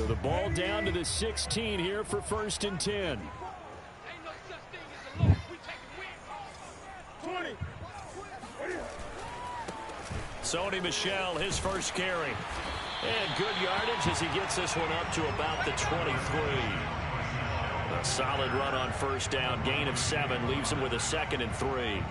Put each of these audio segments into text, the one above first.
So the ball down to the 16 here for 1st and 10. Sony Michel, his first carry. And good yardage as he gets this one up to about the 23. A solid run on 1st down. Gain of 7 leaves him with a 2nd and 3.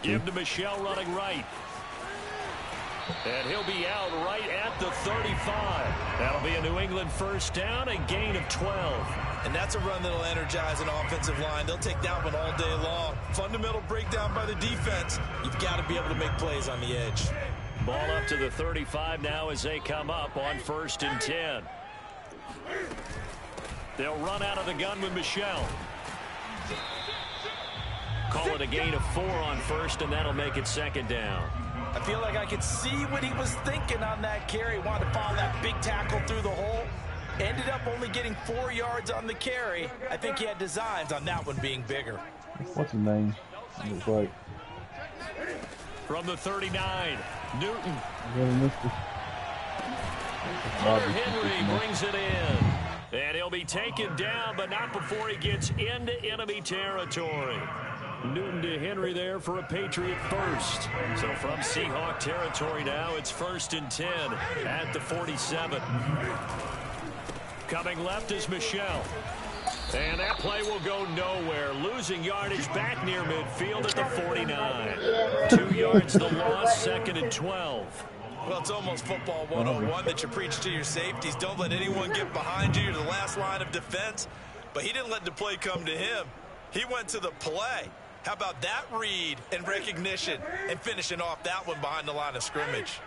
Give to Michel running right. And he'll be out right at the 35. That'll be a New England 1st down, a gain of 12. And that's a run that'll energize an offensive line. They'll take that one all day long. Fundamental breakdown by the defense. You've got to be able to make plays on the edge. Ball up to the 35 now as they come up on 1st and 10. They'll run out of the gun with Michel. Call it a gain of 4 on 1st, and that'll make it 2nd down. I feel like I could see what he was thinking on that carry. Wanted to follow that big tackle through the hole. Ended up only getting 4 yards on the carry. I think he had designs on that one being bigger. What's his name? Looks like. From the 39, Newton. Henry brings it in. And he'll be taken down, but not before he gets into enemy territory. Newton to Henry there for a Patriot first. So from Seahawk territory now, it's 1st and 10 at the 47. Coming left is Michel. And that play will go nowhere. Losing yardage back near midfield at the 49. 2 yards the loss, 2nd and 12. Well, it's almost football 101 that you preach to your safeties. Don't let anyone get behind you. You're the last line of defense. But he didn't let the play come to him. He went to the play. How about that read and recognition and finishing off that one behind the line of scrimmage?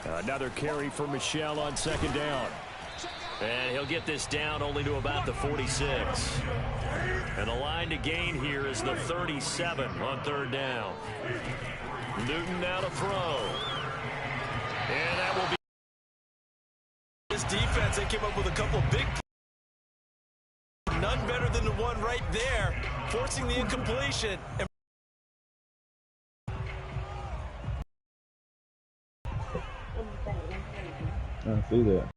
Another carry for Michel on 2nd down. And he'll get this down only to about the 46. And the line to gain here is the 37 on 3rd down. Newton now to throw. And that will be his defense. They came up with a couple of big plays. None better than the one right there, forcing the incompletion. I see that.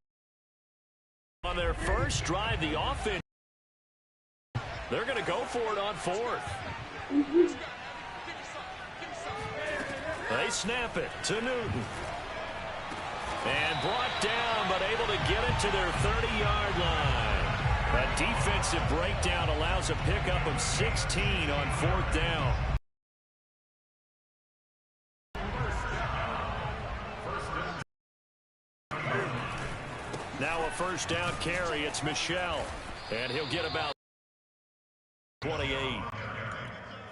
On their first drive, the offense, they're going to go for it on 4th. They snap it to Newton. And brought down, but able to get it to their 30-yard line. A defensive breakdown allows a pickup of 16 on 4th down. Now a 1st down carry. It's Michel. And he'll get about 28.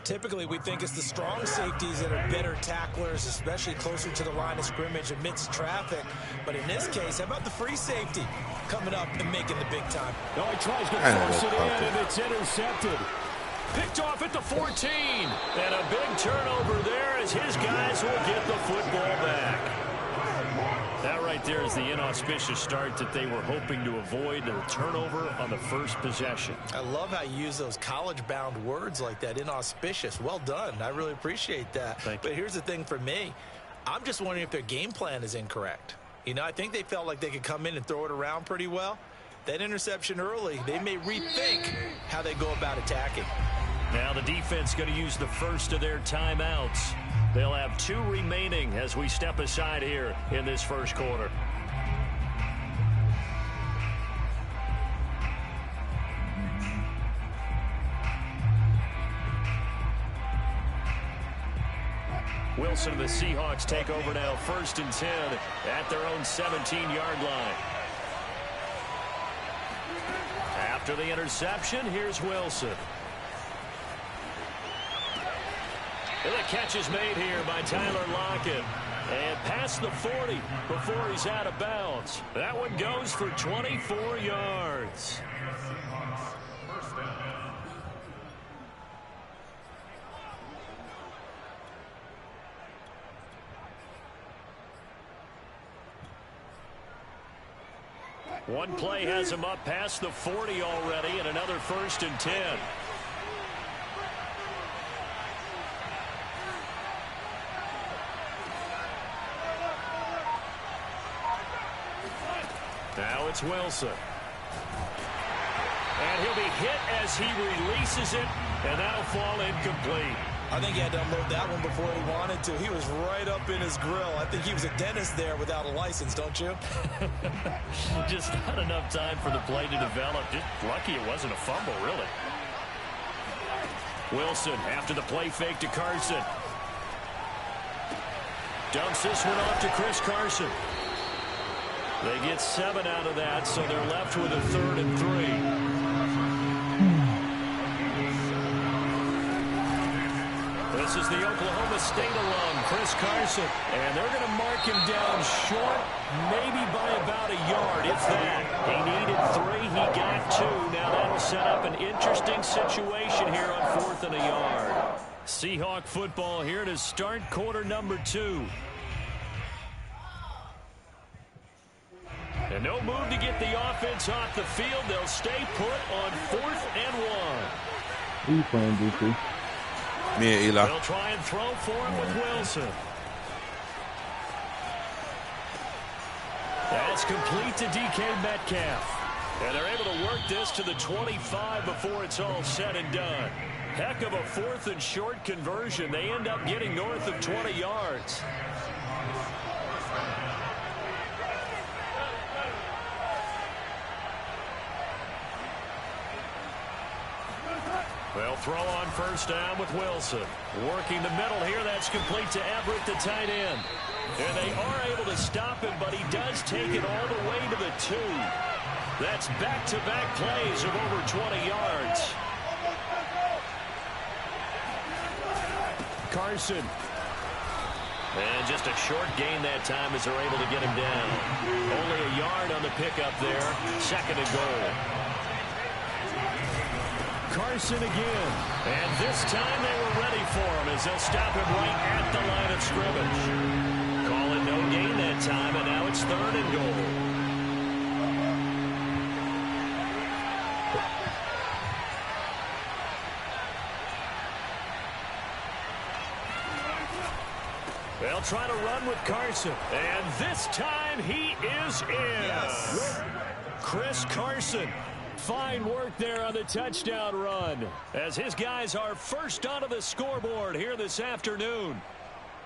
Typically, we think it's the strong safeties that are better tacklers, especially closer to the line of scrimmage amidst traffic. But in this case, how about the free safety coming up and making the big time? Oh, he tries to force it in, and it's intercepted. Picked off at the 14. And a big turnover there as his guys will get the football back. That right there is the inauspicious start that they were hoping to avoid, a turnover on the first possession. I love how you use those college-bound words like that, inauspicious. Well done. I really appreciate that. But here's the thing for me. I'm just wondering if their game plan is incorrect. You know, I think they felt like they could come in and throw it around pretty well. That interception early, they may rethink how they go about attacking. Now the defense going to use the first of their timeouts. They'll have 2 remaining as we step aside here in this first quarter. Wilson and the Seahawks take over now, 1st and 10 at their own 17-yard line. After the interception, here's Wilson. And the catch is made here by Tyler Lockett. And past the 40 before he's out of bounds. That one goes for 24 yards. One play has him up past the 40 already, and another 1st and 10. Now it's Wilson. And he'll be hit as he releases it, and that'll fall incomplete. I think he had to unload that one before he wanted to. He was right up in his grill. I think he was a dentist there without a license, don't you? Just not enough time for the play to develop. Just lucky it wasn't a fumble, really. Wilson after the play fake to Carson. Dumps this one off to Chris Carson. They get 7 out of that, so they're left with a 3rd and 3. This is the Oklahoma State alum, Chris Carson. And they're going to mark him down short, maybe by about a yard, if that. He needed 3, he got 2. Now that'll set up an interesting situation here on 4th and a yard. Seahawk football here to start quarter number 2. And no move to get the offense off the field. They'll stay put on 4th and 1. Who you playing, DC? Me and Eli. They'll try and throw for him with Wilson. That's complete to DK Metcalf. And they're able to work this to the 25 before it's all said and done. Heck of a 4th and short conversion. They end up getting north of 20 yards. They'll throw on 1st down with Wilson. Working the middle here. That's complete to Everett, the tight end. And they are able to stop him, but he does take it all the way to the 2. That's back-to-back plays of over 20 yards. Carson. And just a short gain that time as they're able to get him down. Only a yard on the pickup there. 2nd and goal. Carson again. And this time they were ready for him as they'll stop him right at the line of scrimmage. Call it no gain that time, and now it's 3rd and goal. They'll try to run with Carson. And this time he is in. Yes. Chris Carson. Fine work there on the touchdown run as his guys are first onto the scoreboard here this afternoon.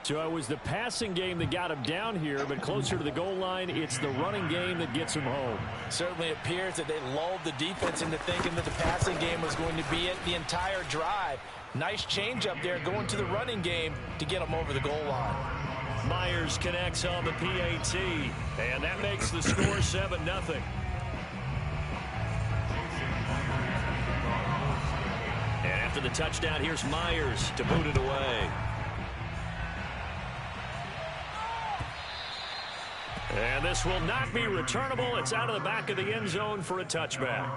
So it was the passing game that got him down here, but closer to the goal line, it's the running game that gets him home. Certainly appears that they lulled the defense into thinking that the passing game was going to be it the entire drive. Nice change up there going to the running game to get them over the goal line. Myers connects on the PAT, and that makes the score 7-0. And after the touchdown, here's Myers to boot it away. And this will not be returnable. It's out of the back of the end zone for a touchback.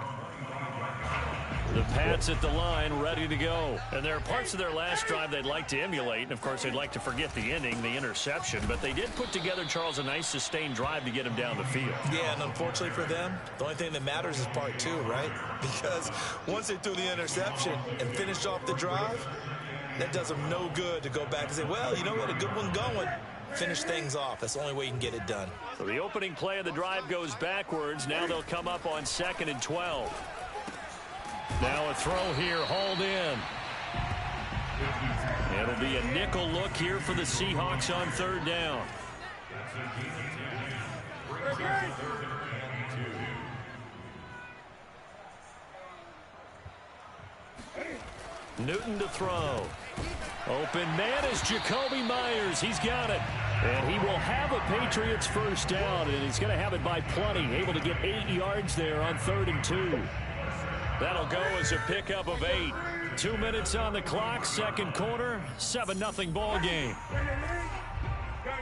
The Pats at the line ready to go. And there are parts of their last drive they'd like to emulate. And, of course, they'd like to forget the ending, the interception. But they did put together, Charles, a nice sustained drive to get him down the field. Yeah, and unfortunately for them, the only thing that matters is part 2, right? Because once they threw the interception and finished off the drive, that does them no good to go back and say, well, you know what, a good one going. Finish things off. That's the only way you can get it done. So the opening play of the drive goes backwards. Now they'll come up on 2nd and 12. Now a throw here, hauled in. It'll be a nickel look here for the Seahawks on 3rd down. Newton to throw. Open man is Jacoby Myers. He's got it. And he will have a Patriots first down, and he's going to have it by plenty. Able to get 8 yards there on 3rd and 2. That'll go as a pickup of 8. 2 minutes on the clock, second quarter, 7-0 ball game.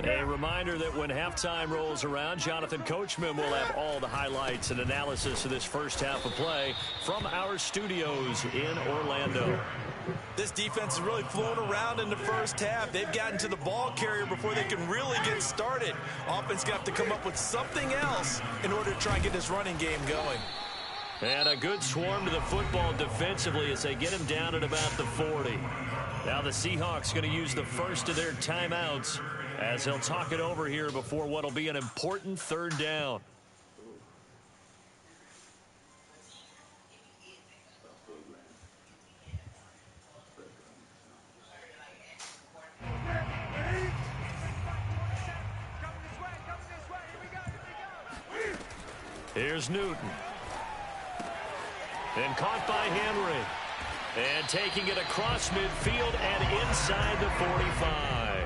A reminder that when halftime rolls around, Jonathan Coachman will have all the highlights and analysis of this first half of play from our studios in Orlando. This defense is really flown around in the first half. They've gotten to the ball carrier before they can really get started. Offense got to come up with something else in order to try and get this running game going. And a good swarm to the football defensively as they get him down at about the 40. Now the Seahawks going to use the first of their timeouts as they'll talk it over here before what will be an important third down. Here's Newton. And caught by Henry. And taking it across midfield and inside the 45.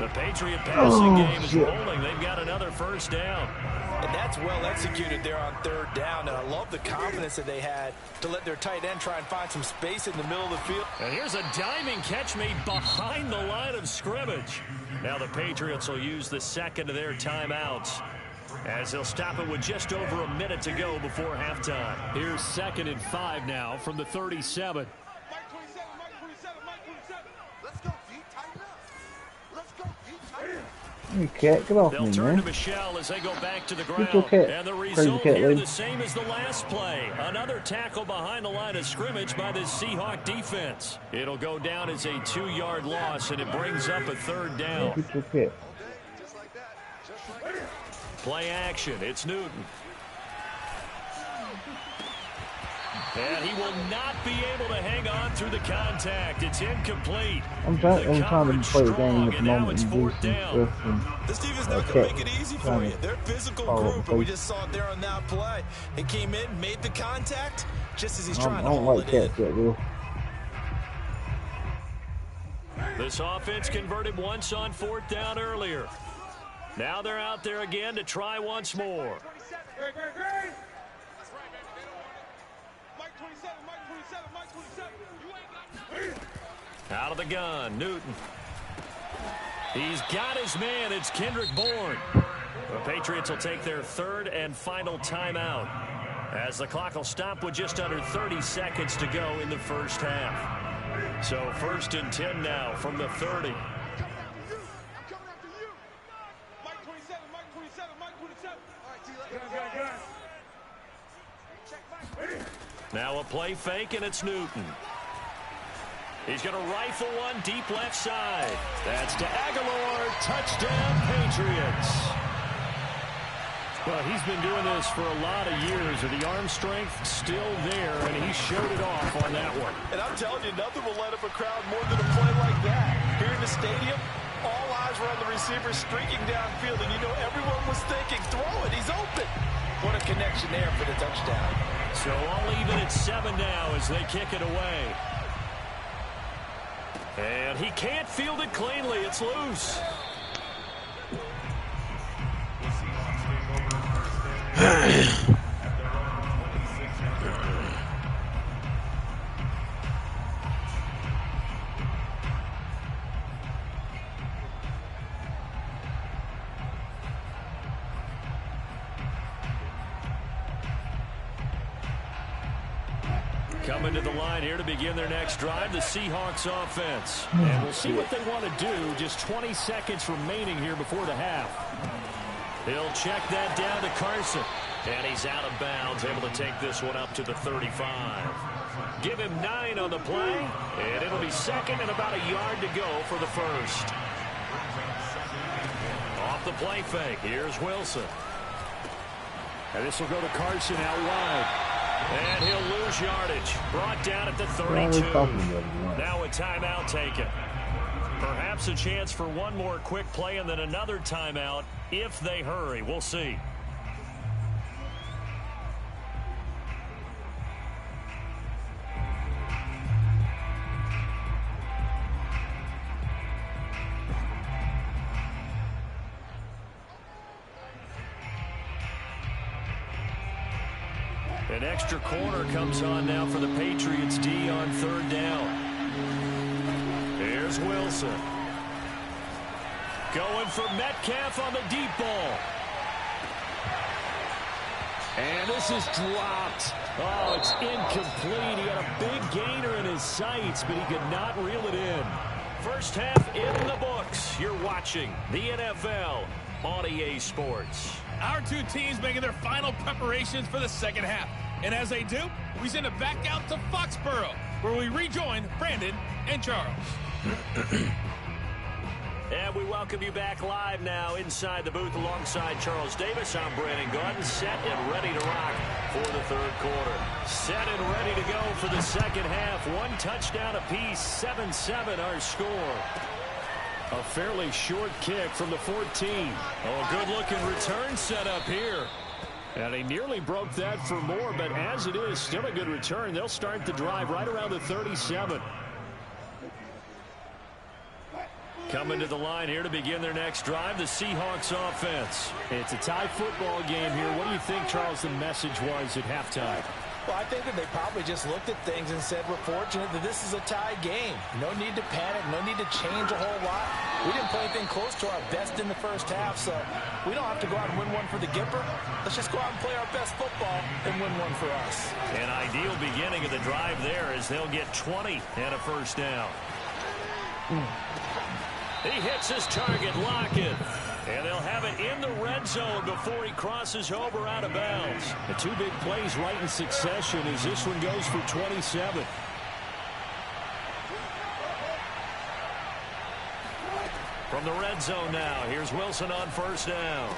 The Patriot passing game is rolling. They've got another first down. And that's well executed there on third down. And I love the confidence that they had to let their tight end try and find some space in the middle of the field. And here's a diving catch made behind the line of scrimmage. Now the Patriots will use the second of their timeouts as they'll stop it with just over a minute to go before halftime. Here's 2nd and 5 now from the 37. Get off They'll me, turn man. to Michelle as they go back to the ground. Okay. And the Crazy result cat, here Lee. the same as the last play. Another tackle behind the line of scrimmage by the Seahawk defense. It'll go down as a 2-yard loss, and it brings up a third down. Okay. Play action. It's Newton. And he will not be able to hang on through the contact. It's incomplete. I'm trying to play the game at the and now moment it's and do fourth some down. stuff. And This defense not going to make it easy for you. They're a physical group, and we just saw it there on that play. He came in, made the contact, just as he's trying to haul it in. This offense converted once on fourth down earlier. Now they're out there again to try once more. Out of the gun, Newton. He's got his man. It's Kendrick Bourne. The Patriots will take their third and final timeout as the clock will stop with just under 30 seconds to go in the first half. So 1st and 10 now from the 30. Now a play fake, and it's Newton. He's going to rifle one deep left side. That's to Aguilar. Touchdown, Patriots. Well, he's been doing this for a lot of years. The arm strength still there, and he showed it off on that one. And I'm telling you, nothing will light up a crowd more than a play like that. Here in the stadium, all eyes were on the receiver streaking downfield, and you know everyone was thinking, throw it, he's open. What a connection there for the touchdown. So all even at 7 now as they kick it away. And he can't field it cleanly. It's loose. Coming to the line here to begin their next drive, the Seahawks offense. And we'll see what they want to do. Just 20 seconds remaining here before the half. He'll check that down to Carson. And he's out of bounds, able to take this one up to the 35. Give him 9 on the play, and it'll be second and about a yard to go for the first. Off the play fake, here's Wilson. And this will go to Carson out wide. And he'll lose yardage. Brought down at the 32. Now a timeout taken. Perhaps a chance for one more quick play and then another timeout if they hurry. We'll see. An extra corner comes on now for the Patriots D on 3rd down. Here's Wilson. Going for Metcalf on the deep ball. And this is dropped. Oh, it's incomplete. He had a big gainer in his sights, but he could not reel it in. First half in the books. You're watching the NFL on EA Sports. Our two teams making their final preparations for the second half. And as they do, we send it back out to Foxborough, where we rejoin Brandon and Charles. And we welcome you back live now inside the booth alongside Charles Davis. I'm Brandon Gordon, set and ready to rock for the 3rd quarter. Set and ready to go for the second half. 1 touchdown apiece, 7-7 our score. A fairly short kick from the 14. Oh, a good-looking return set up here. And he nearly broke that for more, but as it is, still a good return. They'll start the drive right around the 37. Coming to the line here to begin their next drive, the Seahawks offense. It's a tie football game here. What do you think, Charles, the message was at halftime? Well, I think that they probably just looked at things and said, we're fortunate that this is a tie game. No need to panic, no need to change a whole lot. We didn't play anything close to our best in the first half, so we don't have to go out and win one for the Gipper. Let's just go out and play our best football and win one for us. An ideal beginning of the drive there as they'll get 20 and a first down. He hits his target, Lockett. And they'll have it in the red zone before he crosses over out of bounds. The 2 big plays right in succession as this one goes for 27. From the red zone now, here's Wilson on first down.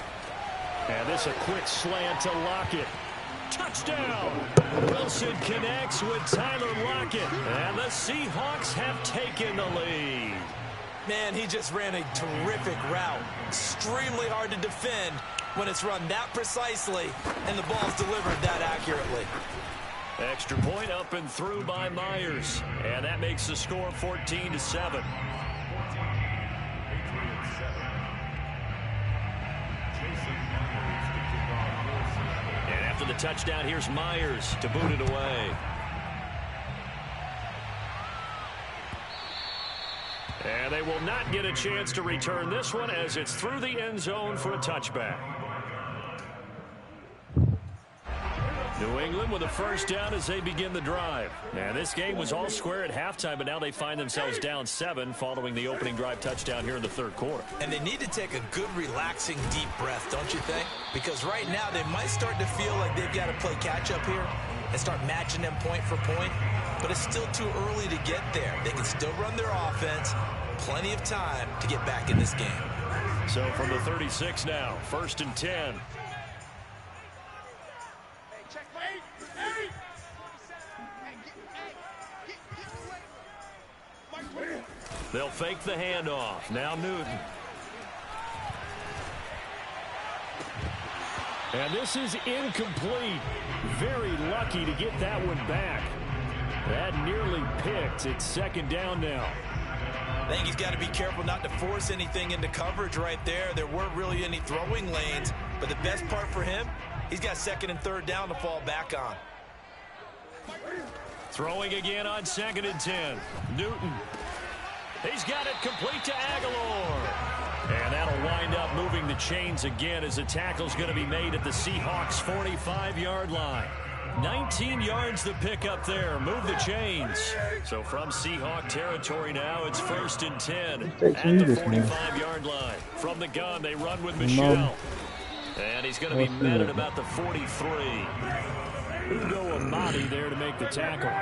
And this a quick slant to Lockett. Touchdown! Wilson connects with Tyler Lockett. And the Seahawks have taken the lead. Man, he just ran a terrific route. Extremely hard to defend when it's run that precisely and the ball's delivered that accurately. Extra point up and through by Myers. And that makes the score 14-7. And after the touchdown, here's Myers to boot it away. And they will not get a chance to return this one as it's through the end zone for a touchback. New England with a first down as they begin the drive. And this game was all square at halftime, but now they find themselves down 7 following the opening drive touchdown here in the 3rd quarter. And they need to take a good, relaxing, deep breath, don't you think? Because right now they might start to feel like they've got to play catch-up here and start matching them point for point. But it's still too early to get there. They can still run their offense. Plenty of time to get back in this game. So from the 36 now, 1st and 10. They'll fake the handoff. Now Newton. And this is incomplete. Very lucky to get that one back. That nearly picked. It's 2nd down now. I think he's got to be careful not to force anything into coverage right there. There weren't really any throwing lanes, but the best part for him, he's got 2nd and 3rd down to fall back on. Throwing again on 2nd and 10. Newton. He's got it complete to Aguilar. And that'll wind up moving the chains again as the tackle's going to be made at the Seahawks' 45-yard line. 19 yards to pick up there. Move the chains. So from Seahawk territory now, it's 1st and 10 at the 45-yard line. From the gun, they run with Michelle. And he's going to be met at about the 43. Ugo Amadi there to make the tackle.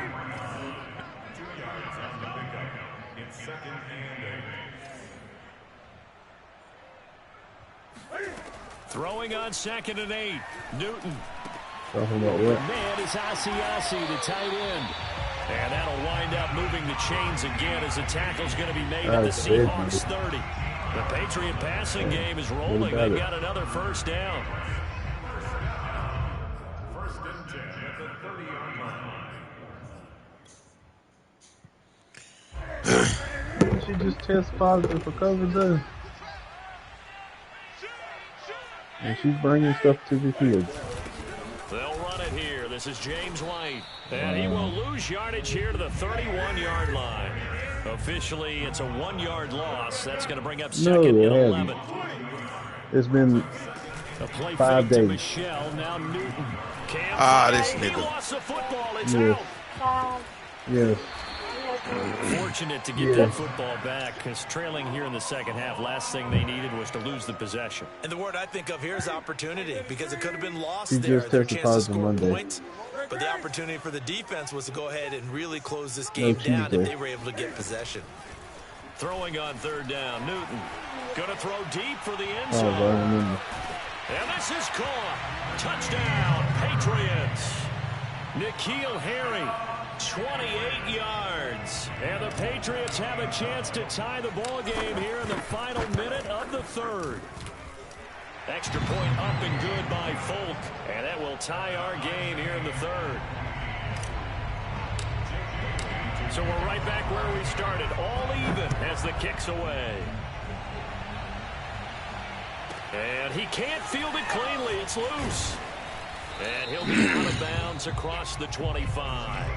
Throwing on 2nd and 8. Newton. Man, it's Asiasi, the tight end. And that'll wind up moving the chains again as the tackle's going to be made at the Seahawks 30. The Patriot passing game is rolling. They've got another first down. 1st and 10 at the 30-yard line. She just tests positive for COVID, and she's bringing stuff to the kids. They'll run it here. This is James White. And he will lose yardage here to the 31-yard line. Officially, it's a 1-yard loss. That's going to bring up second and 11. It's been A play 5 fake to days. Michelle. Now Newton. This He nigga. lost the football. It's Yes. out. Yes. Fortunate to get that football back, because trailing here in the second half, last thing they needed was to lose the possession. And the word I think of here is opportunity, because it could have been lost He there. just Their chance to testified on score Monday. points. But the opportunity for the defense was to go ahead and really close this game down if they were able to get possession. Throwing on third down, Newton. Going to throw deep for the end Oh, zone. I remember. And this is caught. Touchdown, Patriots. N'Keal Harry, 28 yards. And the Patriots have a chance to tie the ball game here in the final minute of the third. Extra point up and good by Folk. And that will tie our game here in the third. So we're right back where we started. All even as the kick's away. And he can't field it cleanly. It's loose. And he'll be out of bounds across the 25.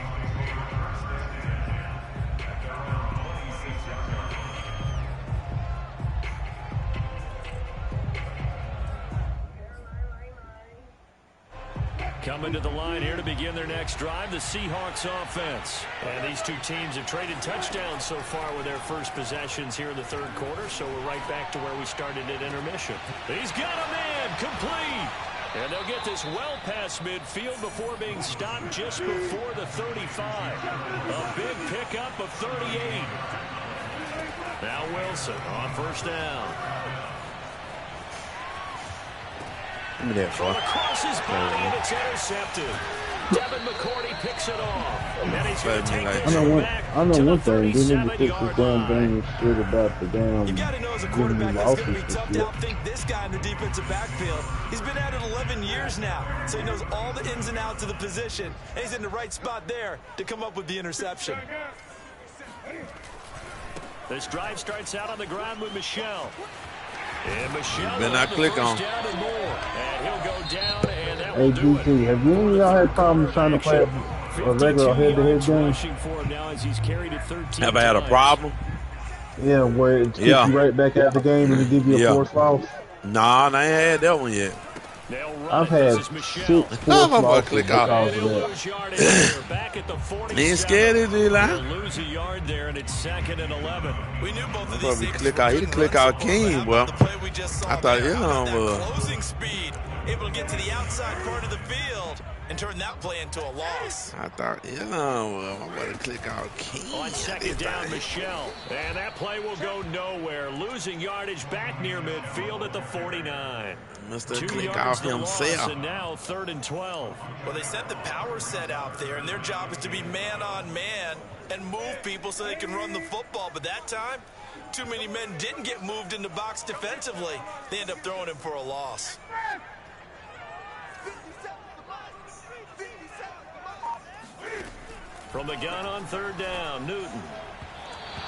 Coming to the line here to begin their next drive, the Seahawks offense. And these two teams have traded touchdowns so far with their first possessions here in the third quarter, so we're right back to where we started at intermission. He's got a man, complete. And they'll get this well past midfield before being stopped just before the 35. A big pickup of 38. Now Wilson on first down. Give me that, From boy. across his body, and it's intercepted. Devin McCourty picks it off. And he's going to take this back I know to the one thing. They need to fix this 37-yard damn line. thing shit about the damn. You got to know as a giving quarterback you that it's going to losses be tough and to shit. outthink this guy in the defensive backfield. He's been at it 11 years now, so he knows all the ins and outs of the position, and he's in the right spot there to come up with the interception. This drive starts out on the ground with Michelle. And Michelle better not click on. down and more. And he'll go down, and that Hey, will do it. GT, have you any of y'all had problems trying to play a regular head-to-head game? Rushing for him now as he's carried it 13 Have I had a times. problem? Yeah, where it kicks Yeah. you right back out the game and it give you a Yeah. forced loss? Nah, I ain't had that one yet. They'll run I've it. had This is Michelle. 6 forced I'm gonna losses click out. because And of he'll that. lose yardage here. Back at the 47. He ain't scared, is he, He'll Eli? lose a yard there, and it's second and 11. We knew both of these Probably safeties click were out. He good click run out support, King, but how well. about the play we just saw I thought there? you How about know, that closing speed, able to get to the outside part of the field and turn that play into a loss. I thought, well, I'm going to click out King. On second down, Michelle. And that play will go nowhere. Losing yardage back near midfield at the 49. Must have 2 click yards off the loss, himself. and now third and 12. Well, they sent the power set out there, and their job is to be man-on-man and move people so they can run the football. But that time, too many men didn't get moved in the box defensively. They end up throwing him for a loss. From the gun on third down, Newton.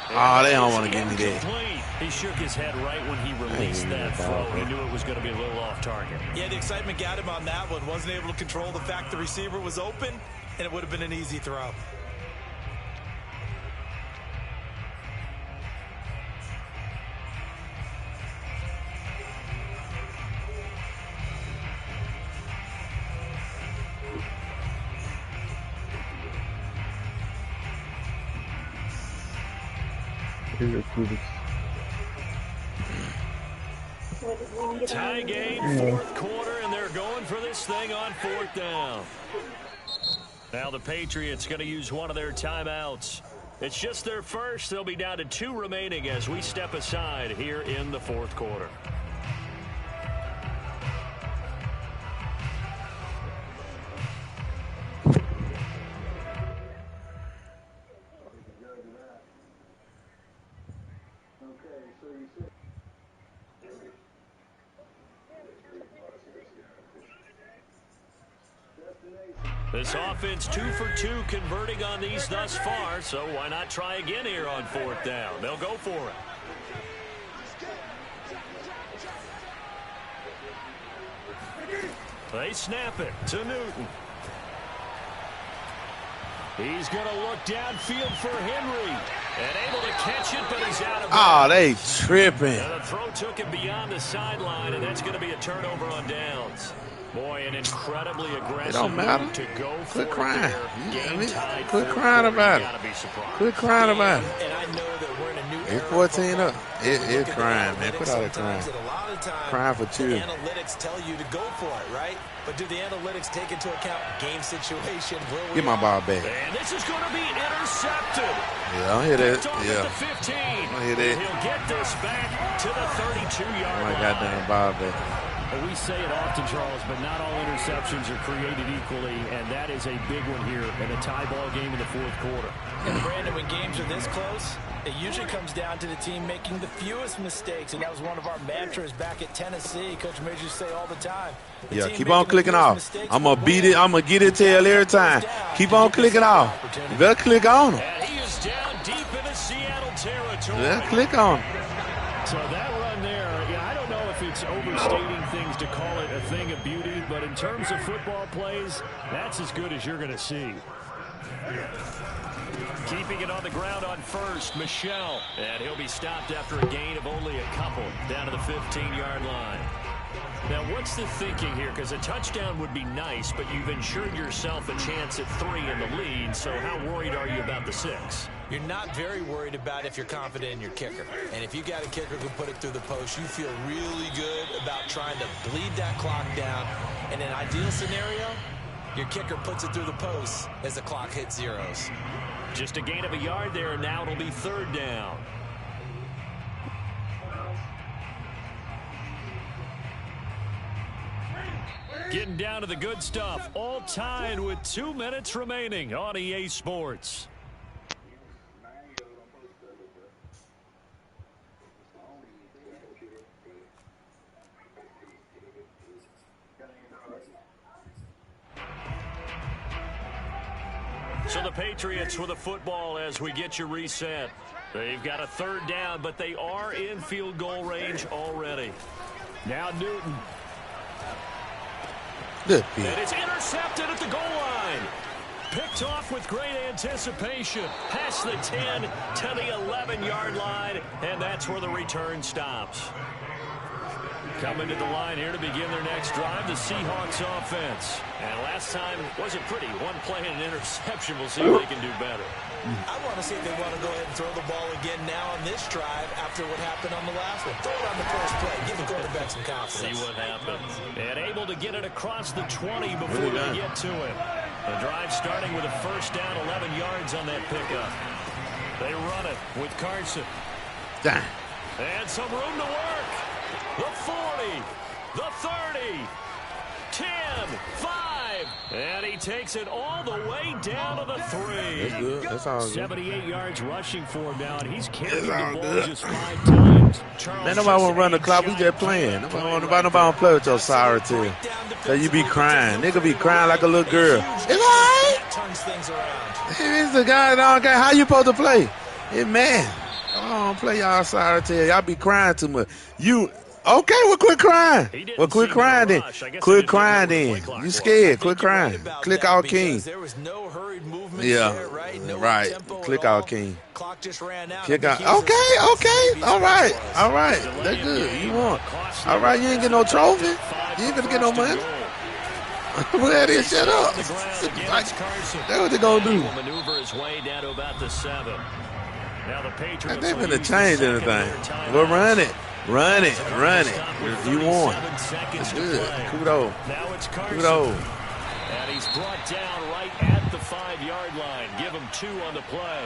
They don't want to give me that. Incomplete. He shook his head right when he released that throw. He knew it was going to be a little off target. Yeah, the excitement got him on that one. Wasn't able to control the fact the receiver was open, and it would have been an easy throw. Tie game, fourth quarter, and they're going for this thing on fourth down. Now the Patriots going to use one of their timeouts. It's just their first. They'll be down to 2 remaining as we step aside here in the fourth quarter. This offense 2 for 2 converting on these thus far, so why not try again here on fourth down? They'll go for it. They snap it to Newton. He's going to look downfield for Henry. And able to catch it, but he's out of Oh, bounds. they tripping. And the throw took him beyond the sideline, and that's going to be a turnover on downs. Boy, an incredibly aggressive It don't matter. move to go for Quit crying. Game tied. Quit crying about it. Quit crying about it. And I know that we're in a new It's era. 14 up. It's crying, man. Quit all that crying. And a lot of times, Crying for two. the analytics tell you to go for it, right? But do the analytics take into account game situation? Get my ball back. And this is going to be intercepted. Yeah, I hear that. Picked off Yeah. at the 15. I hear that. He'll get this back to the 32-yard My line. goddamn ball back. Well, we say it often, Charles, but not all interceptions are created equally, and that is a big one here in a tie ball game in the fourth quarter. And Brandon, when games are this close, it usually comes down to the team making the fewest mistakes, and that was one of our mantras back at Tennessee. Coach Major used to say all the time. The Yeah, team keep making on the clicking fewest off. mistakes I'm going to will beat win. it. I'm going to get it tail every time. Keep on clicking off. You better click on them. And he is down deep into Seattle territory. Yeah, click on them. So that run there, yeah, I don't know if it's overstating things to call it a thing of beauty, but in terms of football plays, that's as good as you're going to see. Keeping it on the ground on first, Michelle. And he'll be stopped after a gain of only a couple down to the 15-yard line. Now, what's the thinking here? Because a touchdown would be nice, but you've ensured yourself a chance at 3 in the lead, so how worried are you about the 6? You're not very worried about if you're confident in your kicker. And if you got a kicker who can put it through the post, you feel really good about trying to bleed that clock down. In an ideal scenario, your kicker puts it through the post as the clock hits zeros. Just a gain of a yard there, and now it'll be 3rd down. Getting down to the good stuff. All tied with 2 minutes remaining on EA Sports. So the Patriots with the football as we get you reset. They've got a 3rd down, but they are in field goal range already. Now Newton. Good And feed. it's intercepted at the goal line. Picked off with great anticipation. Past the 10 to the 11-yard line, and that's where the return stops. Coming to the line here to begin their next drive, the Seahawks offense. And last time wasn't pretty. One play and an interception. We'll see if they can do better. I want to see if they want to go ahead and throw the ball again now on this drive after what happened on the last one. Throw it on the first play. Give the quarterback some confidence. See what happens. And able to get it across the 20 before they get to it. The drive starting with a 1st down, 11 yards on that pickup. They run it with Carson. Dang. And some room to work. The 40, the 30, 10, 5, and he takes it all the way down to the 3. That's good. That's all good. 78 yards rushing for him now, and he's carried the all ball good. just 5 times. Man, nobody want to run the clock. We just playing. Nobody want to play with your sorry tail. So you be crying. Nigga be crying like a little girl. It's all right. Turns things around. It's the guy that don't care. How you supposed to play? It man. I don't play y'all sorry tail. Y'all be crying too much. You... Okay, well, quit crying. Well, quit crying then. Quit crying then. You scared. Quit crying. Click out King. There was no hurried movement Yeah, there, right? No right. tempo Click at all. out King. Clock just ran out. Click I out. think he was Okay. All right. was. All right. That's good. You want. All right, you ain't get no trophy. You ain't gonna get no money. Well, then shut up. That's what they gonna do. Maneuver his way down to about the 7. Now the Patriots. They finna change anything. We'll run it. Run it. You won. It's good. Kudos. Now it's Carson. Kudos. And he's brought down right at the 5-yard line. Give him 2 on the play.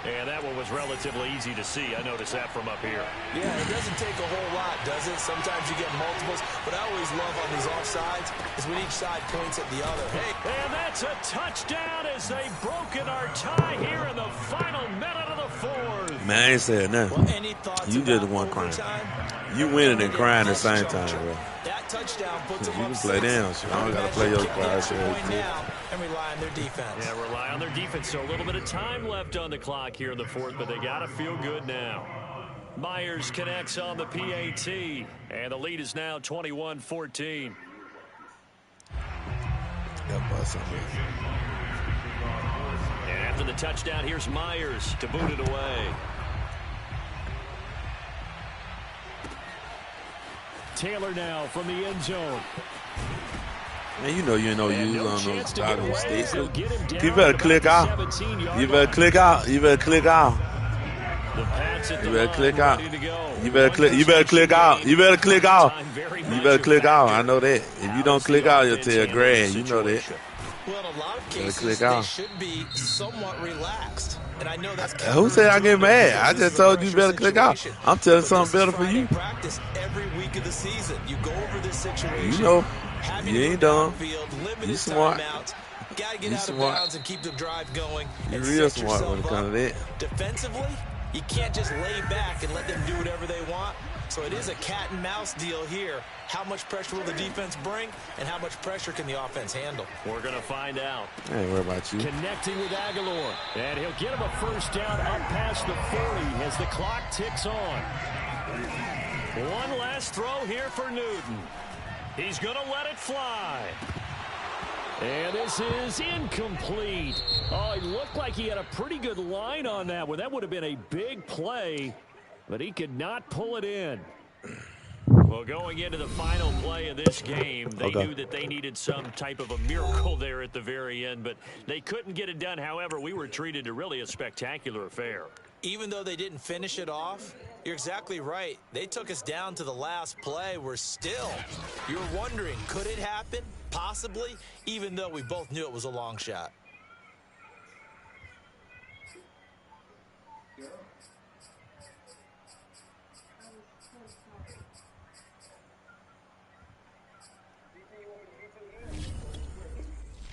And that one was relatively easy to see. I noticed that from up here. Yeah, it doesn't take a whole lot, does it? Sometimes you get multiples, but I always love on these offsides is when each side points at the other. Hey. And that's a touchdown as they've broken our tie here in the final minute of the 4th. Man, I ain't said nothing. Well, any thoughts You just the about one crying. overtime? You winning and crying at the same time, bro. That touchdown puts You them can up play 6. down, so I don't gotta play your card. So Point now and rely on their defense. Yeah, rely on their defense. So a little bit of time left on the clock here in the 4th, but they got to feel good now. Myers connects on the PAT, and the lead is now 21-14. after the touchdown. Here's Myers to boot it away. Taylor now from the end zone. Man, you know you ain't no use on those jogging sticks. You better click out. You better click out. You better click out. You better click out. You better click. You better click out. You better click out. You better click out. I know that. If you don't click out, you'll tell Greg. You know that. Well, in a lot of cases, they should be somewhat relaxed. And I know that's who said I get mad? I just told you better click out. I'm telling something better for you. Practice every week of the season. You go over this situation. You know, you ain't dumb. You smart. Got to get out of bounds and keep the drive going. You're real smart when it comes to that. Defensively, you can't just lay back and let them do whatever they want. So it is a cat and mouse deal here. How much pressure will the defense bring, and how much pressure can the offense handle? We're going to find out. I ain't worried about you. Connecting with Aguilar. And he'll get him a first down up past the 40 as the clock ticks on. One last throw here for Newton. He's going to let it fly. And this is incomplete. Oh, it looked like he had a pretty good line on that one. That would have been a big play, but he could not pull it in. Well, going into the final play of this game, they knew that they needed some type of a miracle there at the very end, but they couldn't get it done. However, we were treated to really a spectacular affair. Even though they didn't finish it off, you're exactly right. They took us down to the last play. We're still, you're wondering, could it happen? Possibly, even though we both knew it was a long shot.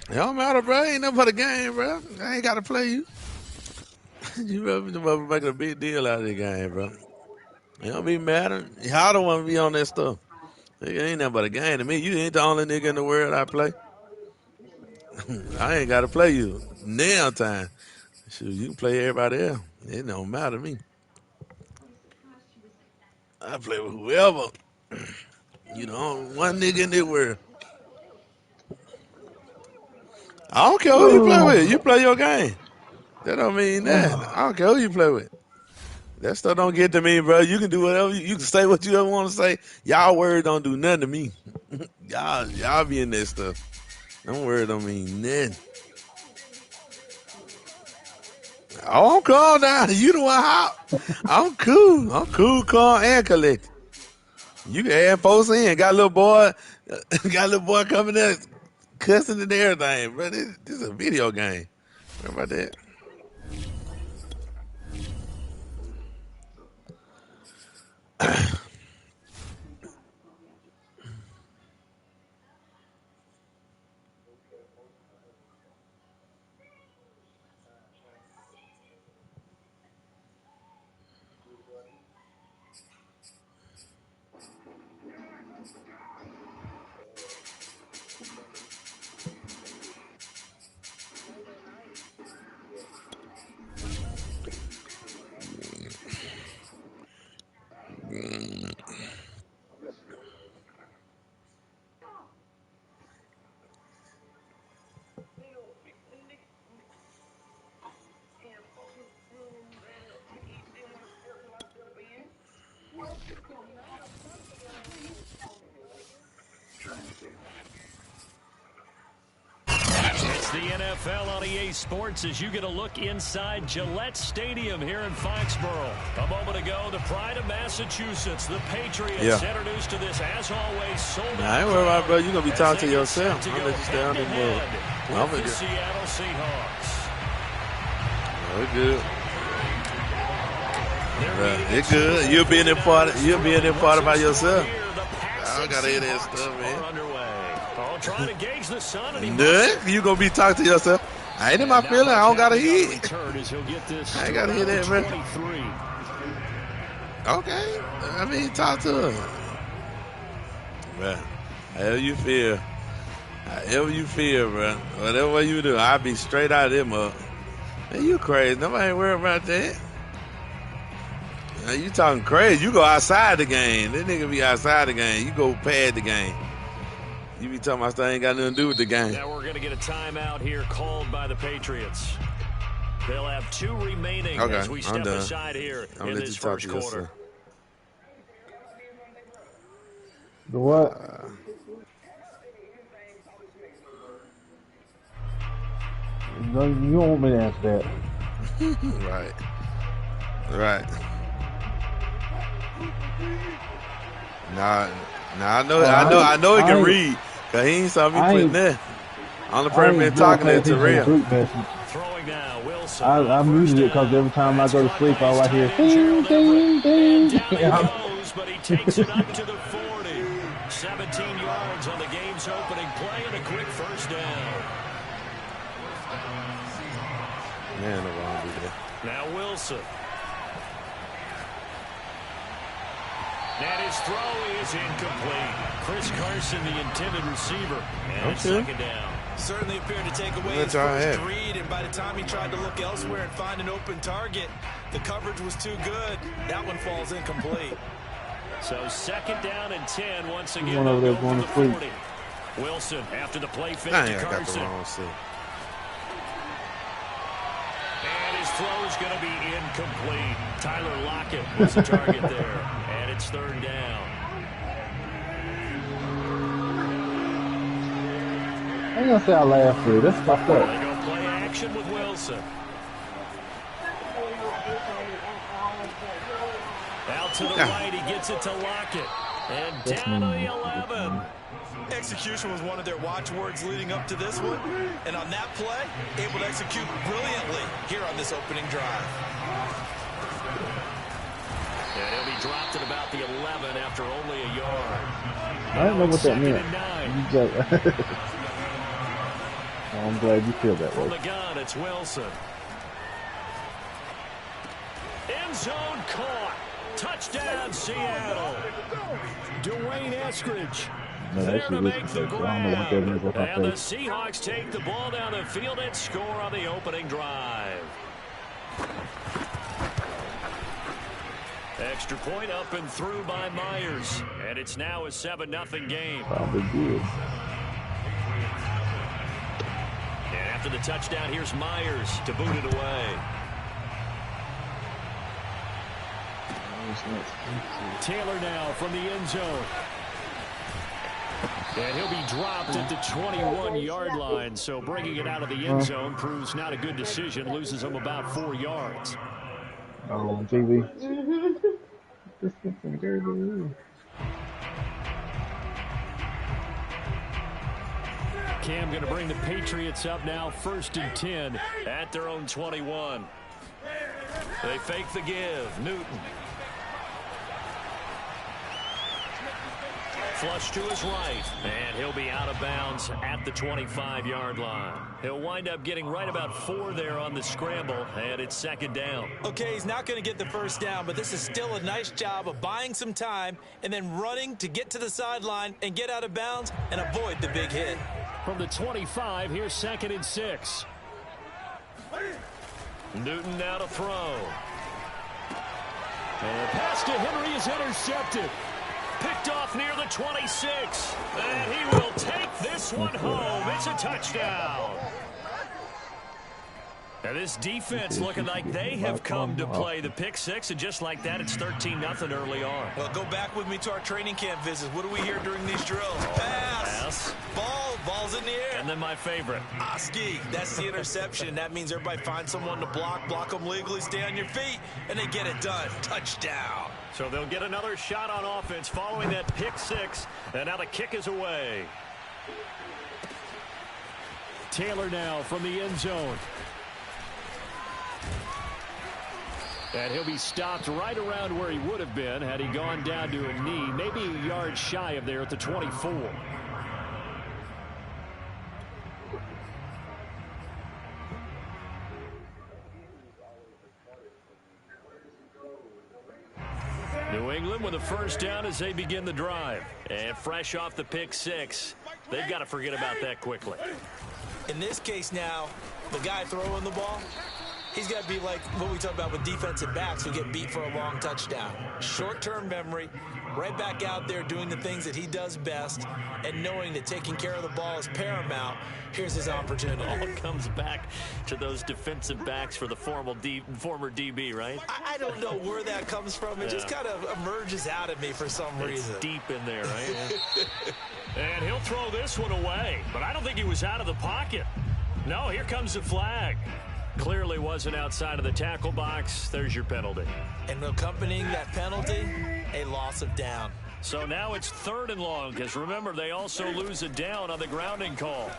It don't matter, bro. Ain't nothing but a game, bro. I ain't got to play you. You better making a big deal out of the game, bro. It don't be matter. I don't want to be on that stuff. It ain't nothing but a game to me. You ain't the only nigga in the world I play. I ain't got to play you. Now time. Shoot, you can play everybody else. It don't matter to me. I play with whoever. You know, one nigga in the world. I don't care who you play with. You play your game. That don't mean that. I don't care who you play with. That stuff don't get to me, bro. You can do whatever. You can say what you ever want to say. Y'all words don't do nothing to me. y'all be in that stuff. Them words don't mean nothing. Oh, I'm calm down. You the one hot. I'm cool. I'm cool, calm, and collected. You can add folks in. Got a little boy coming there cussing and everything, bro. This is a video game. Remember about that? It's the NFL on EA Sports as you get a look inside Gillette Stadium here in Foxborough. A moment ago, the pride of Massachusetts, the Patriots, introduced to this, as always, sold out. I ain't worried about it, bro. You're going to be talking to yourself. I'm going to let you stay on this move. I'm the Seattle Seahawks. We're good. It's good. You'll be in there part by yourself. I got to hear that stuff, man. Trying to gauge the sun, and you gonna be talking to yourself. I ain't in my feeling. I don't gotta hear it. I ain't gotta hear that, man. Okay. I mean, talk to him. Bro, however you feel, bro. Whatever way you do, I'll be straight out of them up. Man, you crazy. Nobody ain't worried about that. Now, you talking crazy. You go outside the game. That nigga be outside the game. You go pad the game. You be talking about stuff ain't got nothing to do with the game. Now we're going to get a timeout here called by the Patriots. They'll have 2 remaining as we step aside here in this first quarter. The what? No, you don't want me to answer that. Right. Nah, I know he can read. Cause he ain't saw me putting that. Only person been talking that to real. Throwing now, Wilson. I muted it because every time I go to sleep, all I hear ding, ding, ding. Down he goes, but he takes it up to the 40. 17 yards on the game's opening play and a quick first down. Man, no wrong with that. Now Wilson. And his throw is incomplete. Chris Carson, the intended receiver. And it's second down. Certainly appeared to take away his first read, and by the time he tried to look elsewhere and find an open target, the coverage was too good. That one falls incomplete. So second down and 10 once again. Going for the 40. Wilson after the play fake to Carson. And his throw is going to be incomplete. Tyler Lockett was the target there. And it's third down. I ain't gonna say I laughed through. That's fucked up. They go play action with Wilson. Out to the right, he gets it to Lockett. And down to the 11. Execution was one of their watchwords leading up to this one. And on that play, able to execute brilliantly here on this opening drive. And he'll be dropped at about the 11 after only a yard. I don't know what that meant. I'm glad you feel that way. From the gun, it's Wilson. End zone caught. Touchdown, Seattle. Dwayne Eskridge. No, there to make the grab. And the Seahawks take the ball down the field and score on the opening drive. Extra point up and through by Myers. And it's now a 7-0 game. Probably good. And after the touchdown, here's Myers to boot it away. Taylor now from the end zone. And he'll be dropped at the 21-yard line. So bringing it out of the end zone proves not a good decision. Loses him about 4 yards. Oh, on TV. Cam going to bring the Patriots up now, 1st and 10 at their own 21. They fake the give. Newton. Flush to his right, and he'll be out of bounds at the 25-yard line. He'll wind up getting right about 4 there on the scramble, and it's second down. Okay, he's not going to get the first down, but this is still a nice job of buying some time and then running to get to the sideline and get out of bounds and avoid the big hit. From the 25, here's 2nd and 6. Newton now to throw. And the pass to Henry is intercepted. Picked off near the 26. And he will take this one home. It's a touchdown. Now this defense looking like they have come to play the pick six, and just like that, it's 13-0 early on. Well, go back with me to our training camp visits. What do we hear during these drills? Pass. Ball's in the air. And then my favorite. Oski, that's the interception. That means everybody finds someone to block them legally, stay on your feet, and they get it done. Touchdown. So they'll get another shot on offense following that pick six, and now the kick is away. Taylor now from the end zone. And he'll be stopped right around where he would have been had he gone down to a knee, maybe a yard shy of there at the 24. New England with a first down as they begin the drive. And fresh off the pick six, they've got to forget about that quickly. In this case now, the guy throwing the ball He's got to be like what we talk about with defensive backs who get beat for a long touchdown. Short-term memory, right back out there doing the things that he does best, and knowing that taking care of the ball is paramount. Here's his opportunity. All comes back to those defensive backs for the former DB, right? I don't know where that comes from. It just kind of emerges out of me for some reason. It's deep in there, right? And he'll throw this one away, but I don't think he was out of the pocket. No, here comes the flag. Clearly wasn't outside of the tackle box. There's your penalty. And accompanying that penalty, a loss of down. So now it's 3rd and long, because remember, they also lose a down on the grounding call.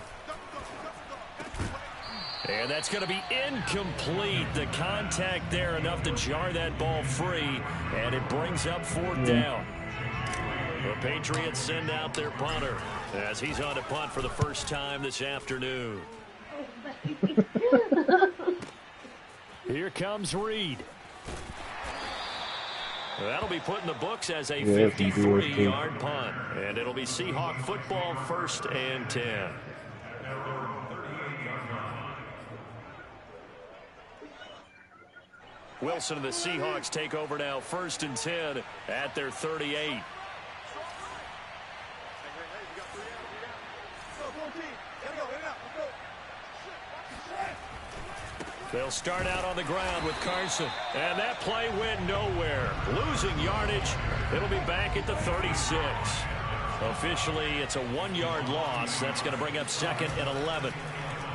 And that's going to be incomplete. The contact there enough to jar that ball free, and it brings up 4th down. The Patriots send out their punter as he's on to punt for the first time this afternoon. Here comes Reed. That'll be put in the books as a 53-yard punt. And it'll be Seahawk football, 1st and 10. Wilson and the Seahawks take over now, 1st and 10 at their 38. They'll start out on the ground with Carson. And that play went nowhere. Losing yardage. It'll be back at the 36. Officially, it's a 1-yard loss. That's going to bring up 2nd and 11.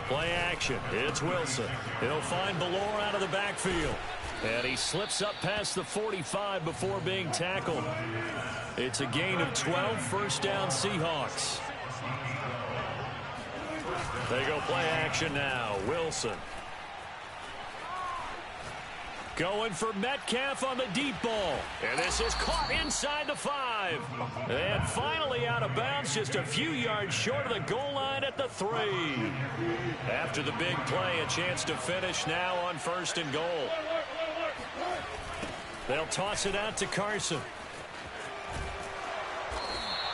Play action. It's Wilson. He'll find Ballore out of the backfield. And he slips up past the 45 before being tackled. It's a gain of 12, 1st down Seahawks. They go play action now. Wilson. Going for Metcalf on the deep ball. And this is caught inside the 5. And finally out of bounds, just a few yards short of the goal line at the 3. After the big play, a chance to finish now on 1st and goal. They'll toss it out to Carson.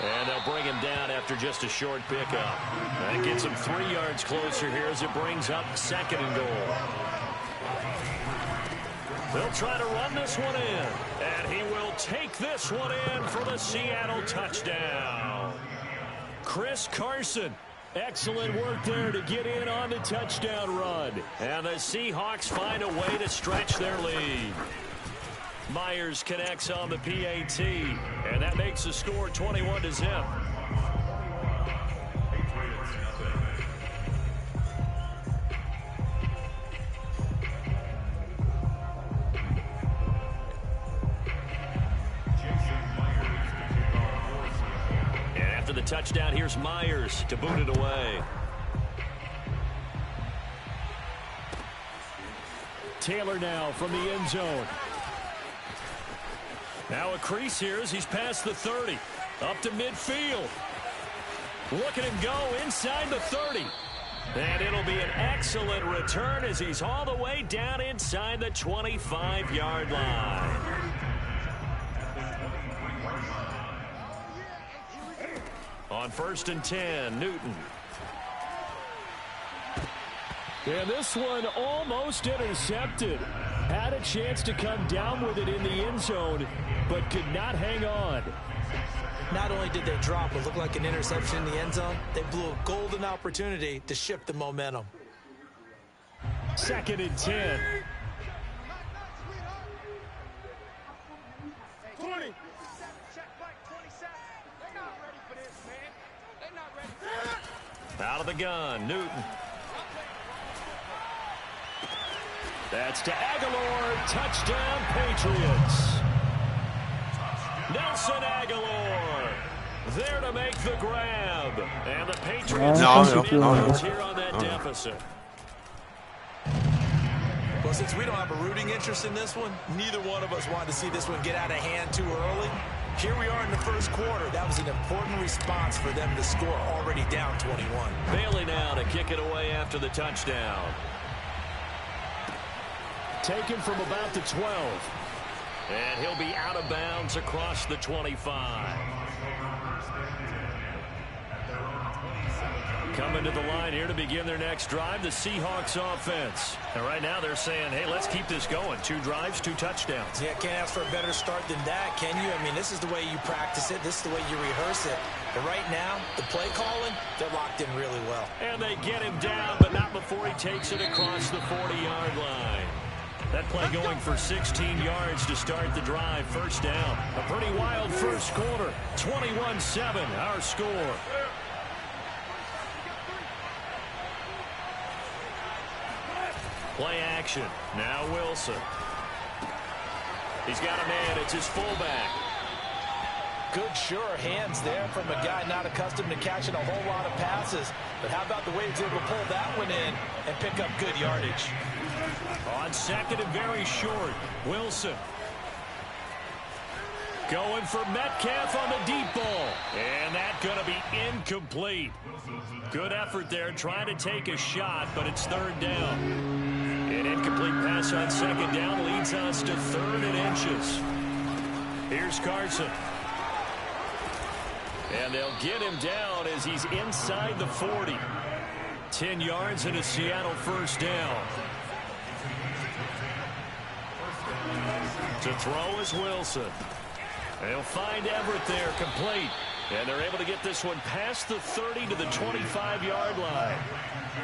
And they'll bring him down after just a short pickup. That gets him 3 yards closer here as it brings up 2nd and goal. They'll try to run this one in. And he will take this one in for the Seattle touchdown. Chris Carson. Excellent work there to get in on the touchdown run. And the Seahawks find a way to stretch their lead. Myers connects on the PAT. And that makes the score 21-0. The touchdown, here's Myers to boot it away. Taylor now from the end zone. Now a crease here as he's past the 30. Up to midfield. Look at him go inside the 30. And it'll be an excellent return as he's all the way down inside the 25-yard line. On 1st and 10, Newton. And this one almost intercepted. Had a chance to come down with it in the end zone, but could not hang on. Not only did they drop what looked like an interception in the end zone, they blew a golden opportunity to shift the momentum. 2nd and 10. 20. Out of the gun, Newton. That's to Aguilar. Touchdown, Patriots. Nelson Aguilar there to make the grab. And the Patriots here on that deficit. Well, since we don't have a rooting interest in this one, neither one of us wanted to see this one get out of hand too early. Here we are in the 1st quarter. That was an important response for them to score already down 21. Bailey now to kick it away after the touchdown. Taken from about the 12. And he'll be out of bounds across the 25. Coming to the line here to begin their next drive, the Seahawks offense. And right now they're saying, hey, let's keep this going. 2 drives, 2 touchdowns. Yeah, can't ask for a better start than that, can you? I mean, this is the way you practice it. This is the way you rehearse it. But right now, the play calling, they're locked in really well. And they get him down, but not before he takes it across the 40-yard line. That play going for 16 yards to start the drive. First down. A pretty wild first quarter. 21-7, our score. Play action. Now Wilson. He's got a man. It's his fullback. Good, sure hands there from a guy not accustomed to catching a whole lot of passes. But how about the way he's able to pull that one in and pick up good yardage? On second and very short, Wilson. Going for Metcalf on the deep ball. And that's going to be incomplete. Good effort there trying to take a shot, but it's third down. An incomplete pass on second down leads us to 3rd and inches. Here's Carson. And they'll get him down as he's inside the 40. 10 yards and a Seattle first down. To throw is Wilson. They'll find Everett there, complete. And they're able to get this one past the 30 to the 25-yard line.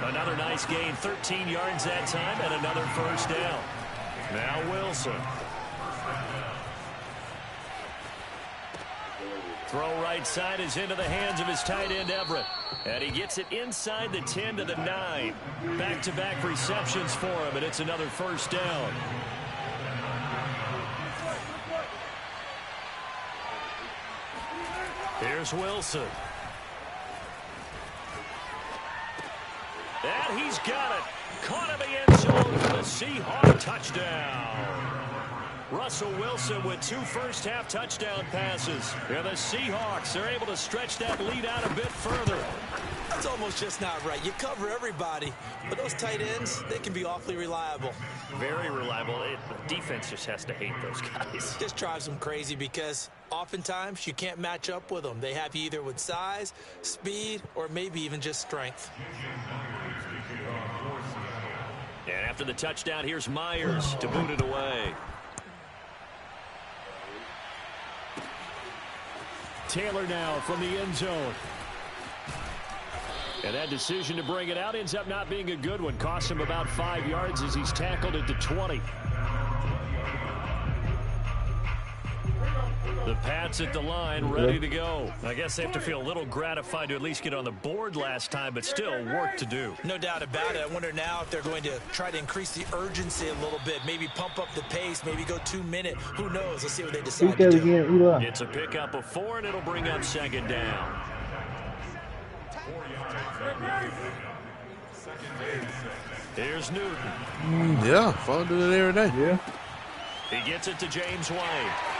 Another nice gain, 13 yards that time, and another first down. Now Wilson. Throw right side is into the hands of his tight end, Everett. And he gets it inside the 10 to the 9. Back-to-back receptions for him, and it's another first down. Here's Wilson. And he's got it. Caught in the end zone for the Seahawks touchdown. Russell Wilson with 2 first-half touchdown passes. And the Seahawks are able to stretch that lead out a bit further. That's almost just not right. You cover everybody, but those tight ends, they can be awfully reliable. Very reliable. The defense just has to hate those guys. Just drives them crazy because oftentimes you can't match up with them. They have you either with size, speed, or maybe even just strength. And after the touchdown, here's Myers to boot it away. Taylor now from the end zone. And that decision to bring it out ends up not being a good one. Costs him about 5 yards as he's tackled at the 20. The Pats at the line, ready to go. I guess they have to feel a little gratified to at least get on the board last time, but still work to do. No doubt about it. I wonder now if they're going to try to increase the urgency a little bit, maybe pump up the pace, maybe go 2 minute. Who knows? Let's see what they decide to do. It's a pickup of 4, and it'll bring up second down. Here's Newton. Yeah, follow do it every day. Yeah. He gets it to James White.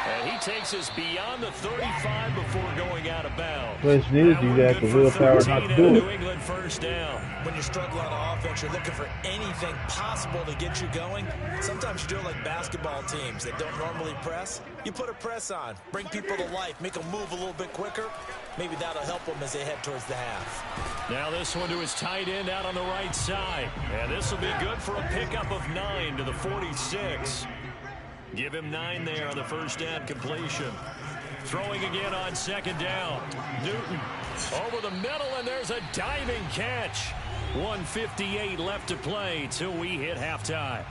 And he takes us beyond the 35 before going out of bounds. Well, it's needed. You got the willpower not to do it. New England first down. When you're struggling on offense, you're looking for anything possible to get you going. Sometimes you do it like basketball teams that don't normally press. You put a press on, bring people to life, make them move a little bit quicker. Maybe that'll help them as they head towards the half. Now this one to his tight end out on the right side. And this will be good for a pickup of 9 to the 46. Give him 9 there on the first down completion. Throwing again on second down. Newton over the middle, and there's a diving catch. 1:58 left to play till we hit halftime.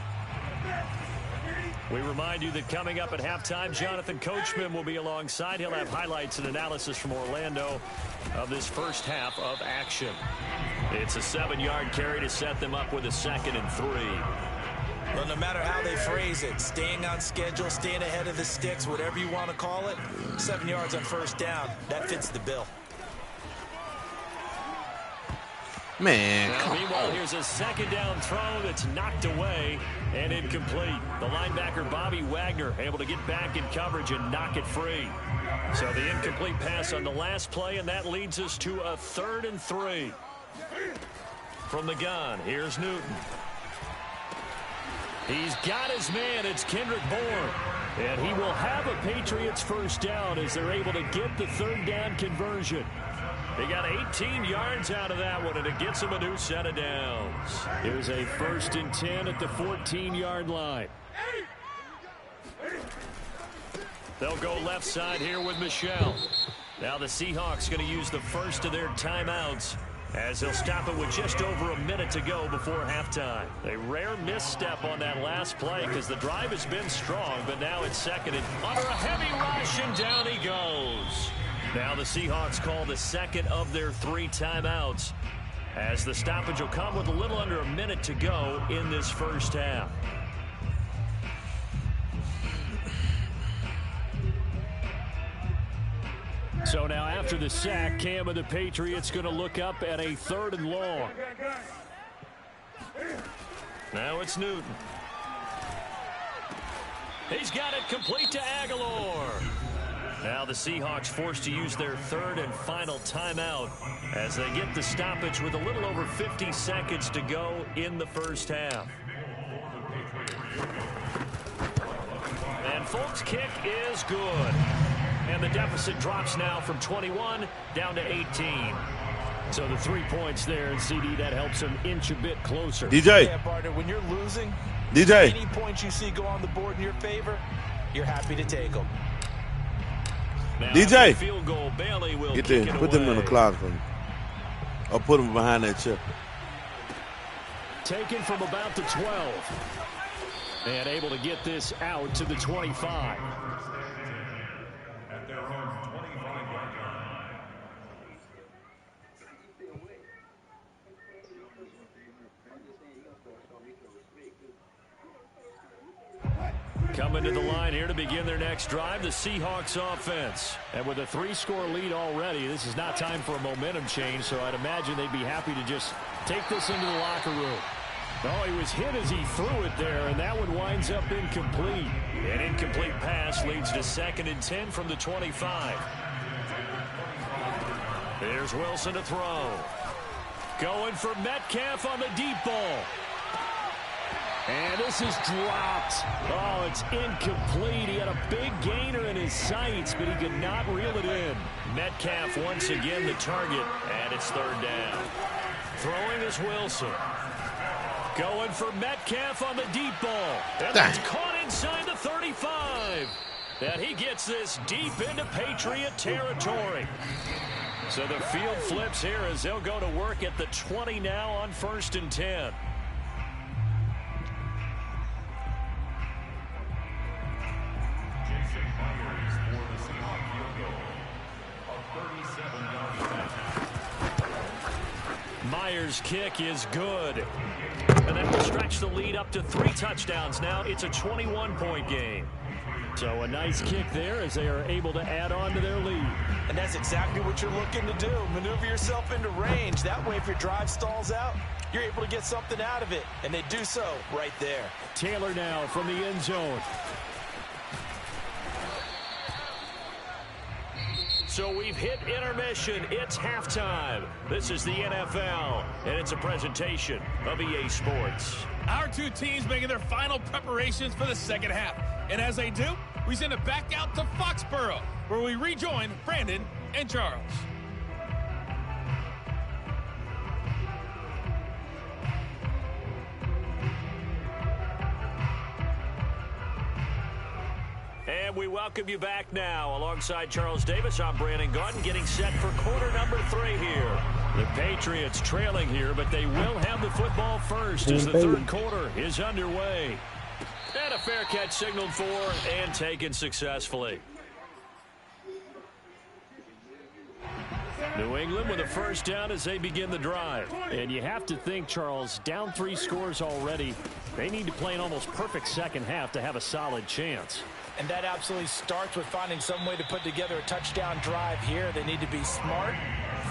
We remind you that coming up at halftime, Jonathan Coachman will be alongside. He'll have highlights and analysis from Orlando of this first half of action. It's a 7-yard carry to set them up with a 2nd and 3. Well, no matter how they phrase it, staying on schedule, staying ahead of the sticks, whatever you want to call it, 7 yards on first down, that fits the bill. Man, now, meanwhile, here's a second down throw that's knocked away and incomplete. The linebacker, Bobby Wagner, able to get back in coverage and knock it free. So the incomplete pass on the last play, and that leads us to a 3rd and 3. From the gun, here's Newton. He's got his man. It's Kendrick Bourne. And he will have a Patriots first down as they're able to get the 3rd down conversion. He got 18 yards out of that one, and it gets him a new set of downs. Here's a 1st and 10 at the 14-yard line. They'll go left side here with Michel. Now the Seahawks going to use the first of their timeouts as they'll stop it with just over a minute to go before halftime. A rare misstep on that last play because the drive has been strong, but now it's second and under a heavy rush, and down he goes. Now the Seahawks call the second of their 3 timeouts as the stoppage will come with a little under a minute to go in this first half. So now after the sack, Cam of the Patriots going to look up at a 3rd and long. Now it's Newton. He's got it complete to Aguilar. Now the Seahawks forced to use their 3rd and final timeout as they get the stoppage with a little over 50 seconds to go in the first half. And Folk's kick is good. And the deficit drops now from 21 down to 18. So the 3 points there, and CD, that helps them inch a bit closer. DJ. Yeah, partner, when you're losing, DJ. any points you see go on the board in your favor, you're happy to take them. Now, DJ. Field goal, Bailey will Get kick there. it Put them in the away. closet for me. Or put them behind that chair. Taken from about the 12. And able to get this out to the 25. At their own 25-yard line. Coming to the line here to begin their next drive, the Seahawks offense. And with a 3-score lead already, this is not time for a momentum change, so I'd imagine they'd be happy to just take this into the locker room. Oh, he was hit as he threw it there, and that one winds up incomplete. An incomplete pass leads to 2nd and 10 from the 25. There's Wilson to throw. Going for Metcalf on the deep ball. And this is dropped. Oh, it's incomplete. He had a big gainer in his sights, but he could not reel it in. Metcalf once again the target, and it's 3rd down. Throwing is Wilson. Going for Metcalf on the deep ball. And that's caught inside the 35. And he gets this deep into Patriot territory. So the field flips here as they'll go to work at the 20 now on 1st and 10. Myers' kick is good. And that will stretch the lead up to 3 touchdowns now. It's a 21-point game. So a nice kick there as they are able to add on to their lead. And that's exactly what you're looking to do. Maneuver yourself into range. That way, if your drive stalls out, you're able to get something out of it. And they do so right there. Taylor now from the end zone. So we've hit intermission. It's halftime. This is the NFL, and it's a presentation of EA Sports. Our 2 teams making their final preparations for the second half. And as they do, we send it back out to Foxborough, where we rejoin Brandon and Charles. And we welcome you back now. Alongside Charles Davis, I'm Brandon Gaudin, getting set for quarter number 3 here. The Patriots trailing here, but they will have the football first as the 3rd quarter is underway. And a fair catch signaled for and taken successfully. New England with a 1st down as they begin the drive. And you have to think, Charles, down 3 scores already. They need to play an almost perfect second half to have a solid chance. And that absolutely starts with finding some way to put together a touchdown drive here. They need to be smart,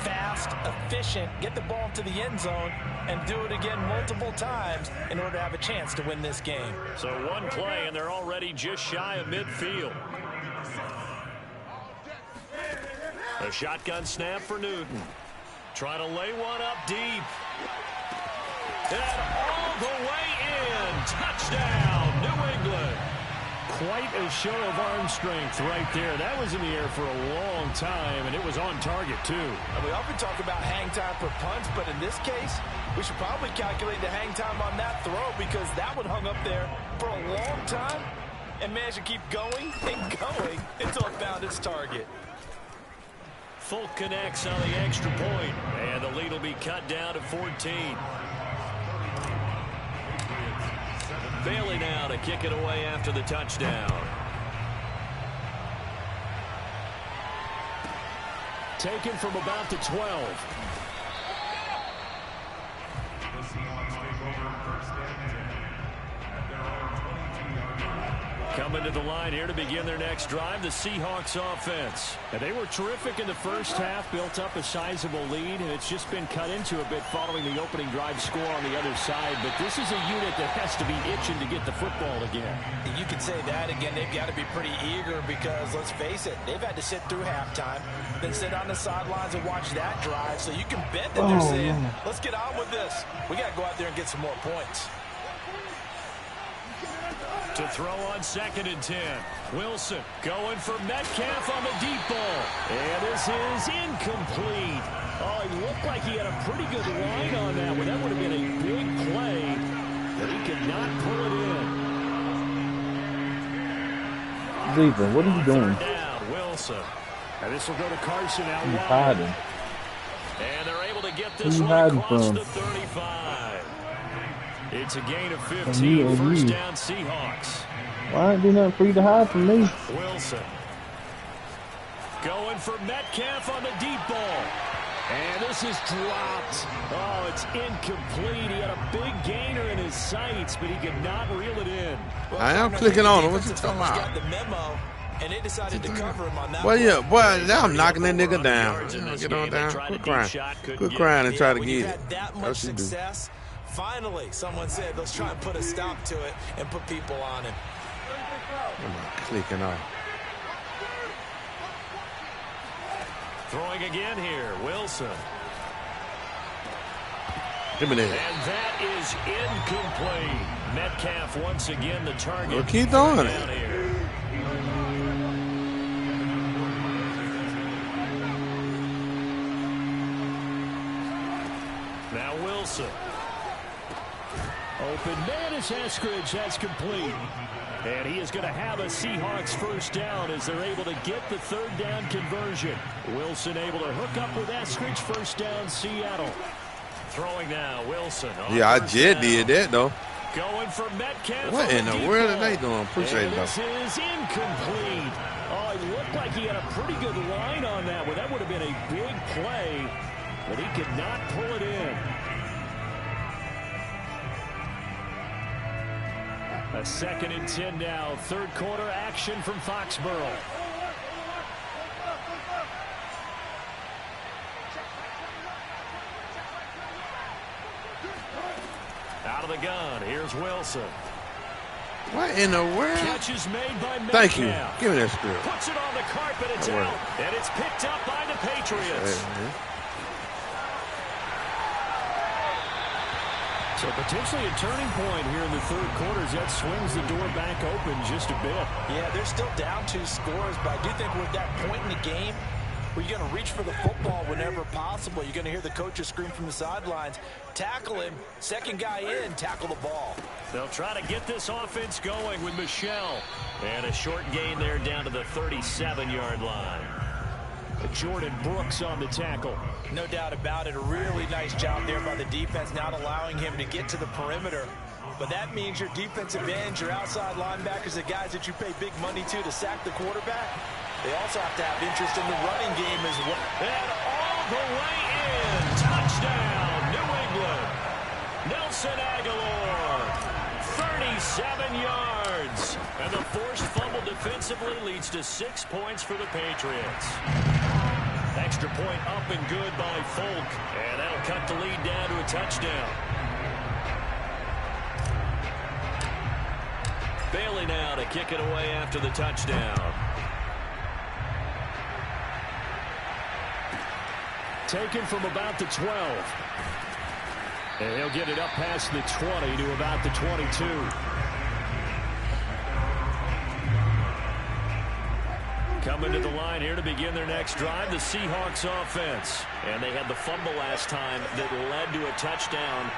fast, efficient, get the ball to the end zone, and do it again multiple times in order to have a chance to win this game. So 1 play, and they're already just shy of midfield. A shotgun snap for Newton. Trying to lay one up deep. And all the way in. Touchdown, New England. Quite a show of arm strength right there. That was in the air for a long time, and it was on target, too. And we often talk about hang time per punch, but in this case, we should probably calculate the hang time on that throw because that one hung up there for a long time and managed to keep going and going until it found its target. Folk connects on the extra point, and the lead will be cut down to 14. Bailey now to kick it away after the touchdown. Taken from about the 12. Coming to the line here to begin their next drive, the Seahawks offense. And they were terrific in the first half, built up a sizable lead, and it's just been cut into a bit following the opening drive score on the other side. But this is a unit that has to be itching to get the football again. You can say that again. They've got to be pretty eager because, let's face it, they've had to sit through halftime, then sit on the sidelines and watch that drive. So you can bet that they're saying, let's get on with this. We got to go out there and get some more points. To throw on 2nd and 10. Wilson going for Metcalf on the deep ball. And this is incomplete. Oh, it looked like he had a pretty good line on that one. That would have been a big play, but he could not pull it in. Zebra, what are you doing? Down, Wilson. And this will go to Carson out wide. Hiding. And they're able to get this Who you one hiding across from? the 35. It's a gain of 15. First down, Seahawks. Why ain't there nothing for you to hide from me? Wilson going for Metcalf on the deep ball. And this is dropped. Oh, it's incomplete. He had a big gainer in his sights, but he could not reel it in. Well, I am clicking on him. What you talking got about? the memo, and they decided to cover him on that. Well, yeah, boy, Well, I'm knocking that nigga down. yards in this Get on game. They down. tried a Quit deep crying. shot, couldn't Quit get crying and try to when get you've it. had that much That's what you do. success, finally someone said, let's try and put a stop to it and put people on him. I'm not clicking off. Throwing again here, Wilson. Give me that. And that is incomplete. Metcalf once again the target. Well, keep doing down it. here. Now Wilson. Open man is Eskridge. That's complete. And he is going to have a Seahawks first down as they're able to get the 3rd down conversion. Wilson able to hook up with Eskridge. First down, Seattle. Throwing now, Wilson. Yeah, I just did that, though. Going for Metcalf. What in the deep world ball. are they doing? Appreciate it, And though. this is incomplete. Oh, it looked like he had a pretty good line on that one. That would have been a big play, but he could not pull it in. A 2nd and 10 now. 3rd quarter action from Foxborough. Out of the gun. Here's Wilson. What in the world? Catches made by Metcalf. Thank you. Give me that script. Puts it on the carpet. It's That out. worked. And it's picked up by the Patriots. So potentially a turning point here in the 3rd quarter as that swings the door back open just a bit. Yeah, they're still down 2 scores, but I do think we're at that point in the game where you're going to reach for the football whenever possible. You're going to hear the coaches scream from the sidelines, tackle him, 2nd guy in, tackle the ball. They'll try to get this offense going with Michelle. And a short gain there down to the 37-yard line. Jordan Brooks on the tackle. No doubt about it. A really nice job there by the defense, not allowing him to get to the perimeter. But that means your defensive ends, your outside linebackers, the guys that you pay big money to sack the quarterback, they also have to have interest in the running game as well. And all the way in. Touchdown, New England. Nelson Aguilar. 37 yards. And the forced fumble defensively leads to 6 points for the Patriots. Extra point up and good by Folk. And that'll cut the lead down to a touchdown. Bailey now to kick it away after the touchdown. Taken from about the 12. And he'll get it up past the 20 to about the 22. Coming to the line here to begin their next drive, the Seahawks offense. And they had the fumble last time that led to a touchdown.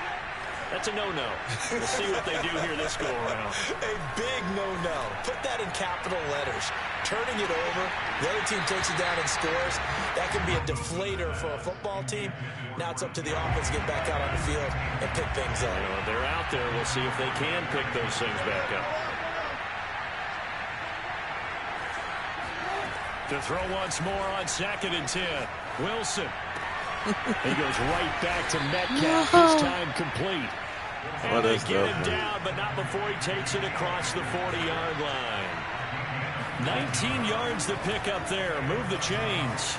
That's a no-no. We'll see what they do here this go-around. A big no-no. Put that in capital letters. Turning it over, the other team takes it down and scores. That can be a deflator for a football team. Now it's up to the offense to get back out on the field and pick things up. They're out there. We'll see if they can pick those things back up. To throw once more on 2nd and 10. Wilson. He goes right back to Metcalf, this time complete. And they get him down, but not before he takes it across the 40-yard line. 19 yards to pick up there. Move the chains.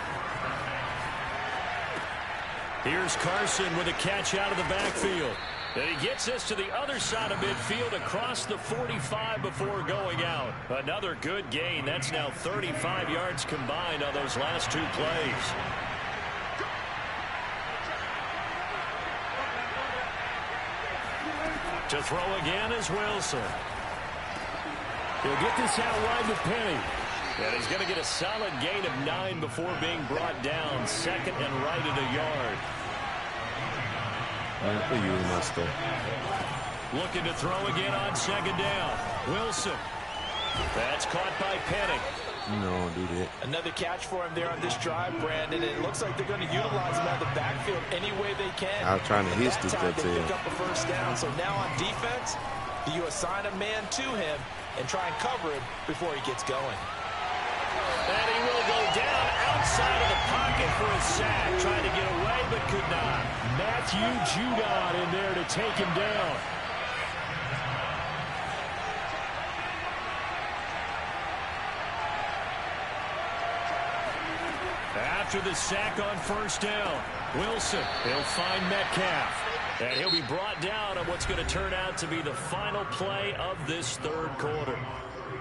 Here's Carson with a catch out of the backfield. And he gets this to the other side of midfield across the 45 before going out. Another good gain. That's now 35 yards combined on those last 2 plays. To throw again is Wilson. He'll get this out wide to Penny. And he's going to get a solid gain of 9 before being brought down. 2nd and right at a yard. Looking to throw again on 2nd down. Wilson. That's caught by Penny. No, do that. Another catch for him there on this drive, Brandon. And it looks like they're going to utilize him out of the backfield any way they can. I was trying to hit this time to they pick up a first down. So now on defense, do you assign a man to him and try and cover him before he gets going? And he will go down outside of the pocket for a sack. Trying to get away, but could not. Matthew Judon in there to take him down. After the sack on first down, Wilson, he'll find Metcalf. And he'll be brought down on what's going to turn out to be the final play of this 3rd quarter.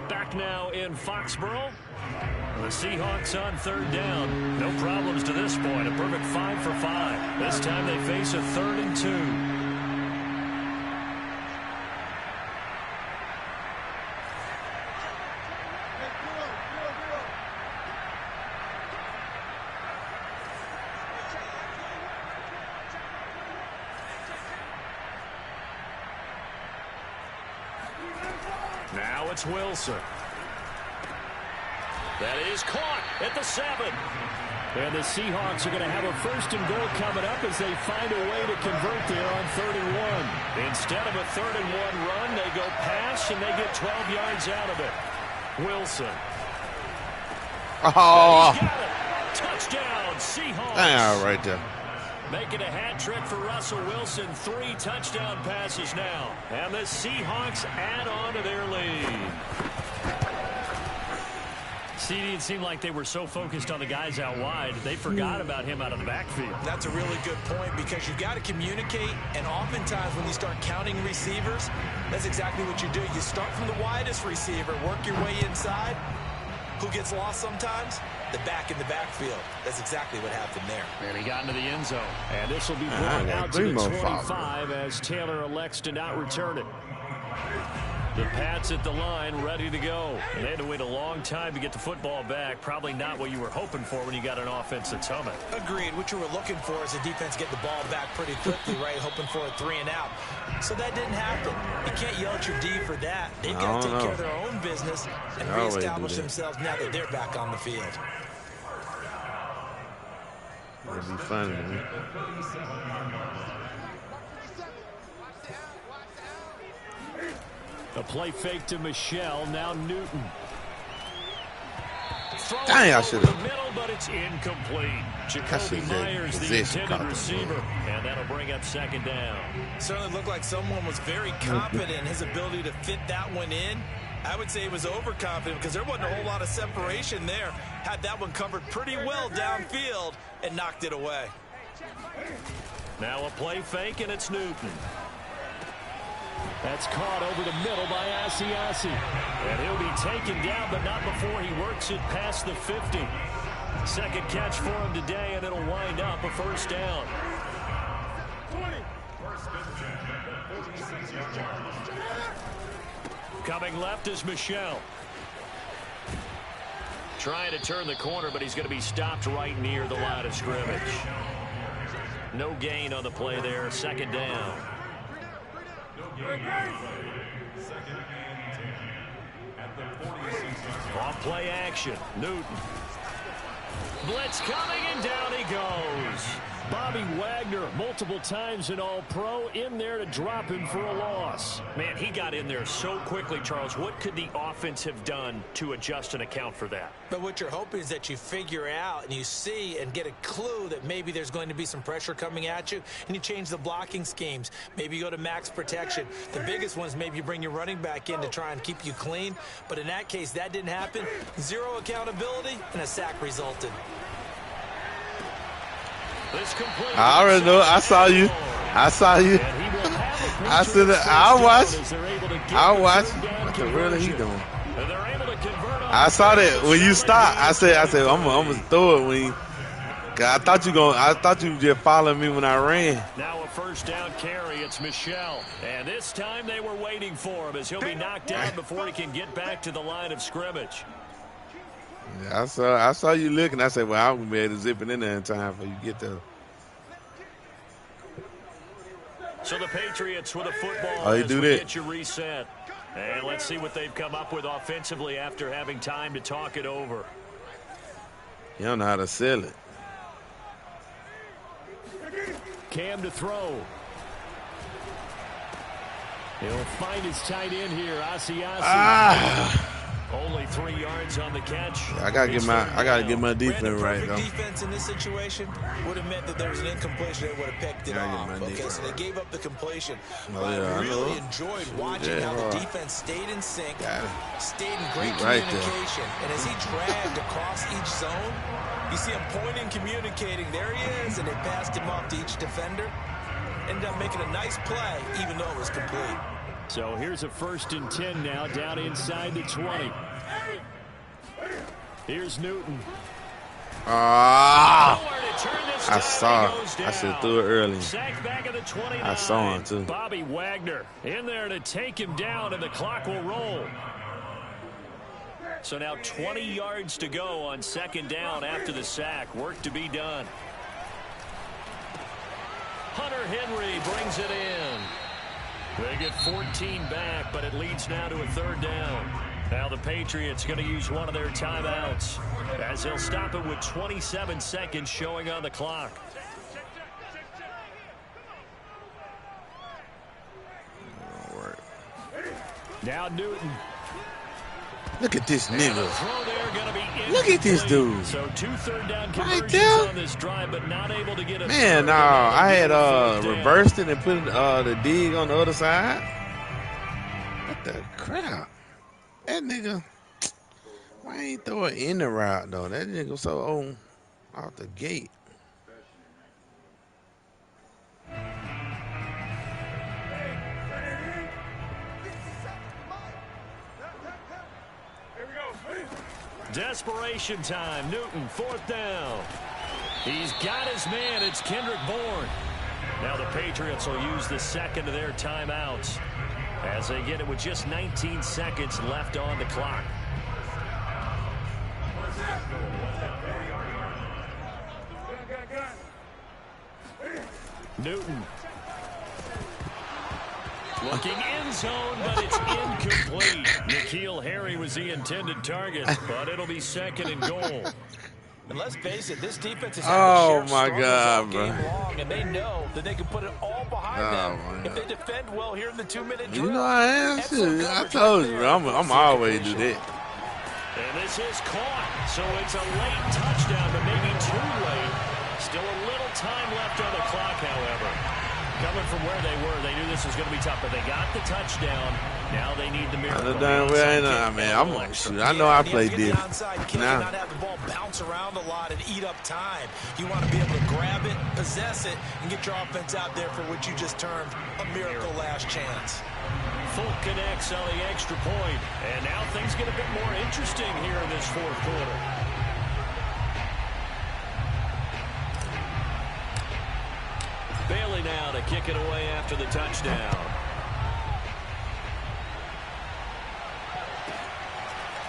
Back now in Foxborough. The Seahawks on 3rd down. No problems to this point. A perfect 5 for 5. This time they face a 3rd and 2. Now it's Wilson. That is caught at the 7. And the Seahawks are going to have a 1st and goal coming up as they find a way to convert there on 3rd and 1. Instead of a 3rd and 1 run, they go pass and they get 12 yards out of it. Wilson. Oh. He's got it. Touchdown, Seahawks. Damn, right there. Making a hat trick for Russell Wilson. 3 touchdown passes now. And the Seahawks add on to their lead. CD, it seemed like they were so focused on the guys out wide, they forgot about him out of the backfield. That's a really good point because you've got to communicate, and oftentimes when you start counting receivers, that's exactly what you do. You start from the widest receiver, work your way inside. Who gets lost sometimes? The back in the backfield. That's exactly what happened there. And he got into the end zone. And this will be brought out to the 25 as Taylor elects to not return it. The Pats at the line, ready to go. And they had to wait a long time to get the football back. Probably not what you were hoping for when you got an offense that's humming. Agreed. What you were looking for is the defense get the ball back pretty quickly, right? Hoping for a 3 and out. So that didn't happen. You can't yell at your D for that. They've got to take care of their own business and reestablish themselves now that they're back on the field. It'd be funny, man. A play fake to Michelle. Now Newton. Dang, I should have. Middle, but it's incomplete. Jacoby Myers, the intended receiver, and that'll bring up 2nd down. Certainly looked like someone was very confident in his ability to fit that one in. I would say he was overconfident because there wasn't a whole lot of separation there. Had that one covered pretty well downfield and knocked it away. Now a play fake, and it's Newton. That's caught over the middle by Asiasi. And he'll be taken down, but not before he works it past the 50. 2nd catch for him today, and it'll wind up a 1st down. Coming left is Michelle. Trying to turn the corner, but he's going to be stopped right near the line of scrimmage. No gain on the play there. Second down. Off play action. Newton. Blitz coming, and down he goes. Bobby Wagner, multiple times an All-Pro, in there to drop him for a loss. Man, he got in there so quickly, Charles. What could the offense have done to adjust and account for that? But what you're hoping is that you figure out and you see and get a clue that maybe there's going to be some pressure coming at you, and you change the blocking schemes. Maybe you go to max protection. The biggest one is maybe you bring your running back in to try and keep you clean. But in that case, that didn't happen. Zero accountability, and a sack resulted. I already know. I saw you. I saw you. I said, I'll watch. I'll watch. What the hell are he doing? I saw that when you stopped. I said, I'm gonna throw it when you. I thought you were just following me when I ran. Now a first down carry. It's Michel, and this time they were waiting for him as he'll be knocked down before he can get back to the line of scrimmage. Yeah, I saw you looking. I said, well, I'm going to be able to zip it in there in time for you to get there. So the Patriots with a football. Oh, you do that. Get your reset. And let's see what they've come up with offensively after having time to talk it over. You don't know how to sell it. Cam to throw. He'll find his tight end here, Asiasi. Only 3 yards on the catch. I gotta get my defense right though. Defense in this situation would have meant that there was an incompletion. They would have picked it off. Okay, so they gave up the completion. I really enjoyed watching how the defense stayed in sync, stayed in great communication, and as he dragged across each zone, you see him pointing, communicating. There he is, and they passed him off to each defender. Ended up making a nice play, even though it was complete. So here's a 1st and 10 now, down inside the 20. Here's Newton. I saw it. I should have threw it early. I saw him too. Bobby Wagner in there to take him down, and the clock will roll. So now 20 yards to go on 2nd down after the sack. Work to be done. Hunter Henry brings it in. They get 14 back, but it leads now to a 3rd down. Now the Patriots going to use one of their timeouts as they'll stop it with 27 seconds showing on the clock. Now Newton. Look at this nigga. Look at this dude. So 2 3rd down right conversions there. on this drive, but not able to get a Man, no, I had reversed it and put the dig on the other side. What the crap? That nigga, why ain't throw it in the route though? That nigga so out the gate. Desperation time. Newton, 4th down. He's got his man. It's Kendrick Bourne. Now the Patriots will use the 2nd of their timeouts as they get it with just 19 seconds left on the clock. Newton. Looking end zone, but it's incomplete. N'Keal Harry was the intended target, but it'll be 2nd and goal. And let's face it, this defense is my God, bro. game long, and they know that they can put it all behind them. If they defend well here in the 2-minute drill. You know I am. Shit, I told you, bro. I'm always do that. And this is caught, so it's a late touchdown, but maybe too late. Still a little time left on the clock, however. Coming from where they were, they knew this was going to be tough, but they got the touchdown. Now they need the miracle. I know I play different. Now, not have the ball bounce around a lot and eat up time. You want to be able to grab it, possess it, and get your offense out there for what you just termed a miracle last chance. Folk connects on the extra point, and now things get a bit more interesting here in this 4th quarter. Bailey now to kick it away after the touchdown.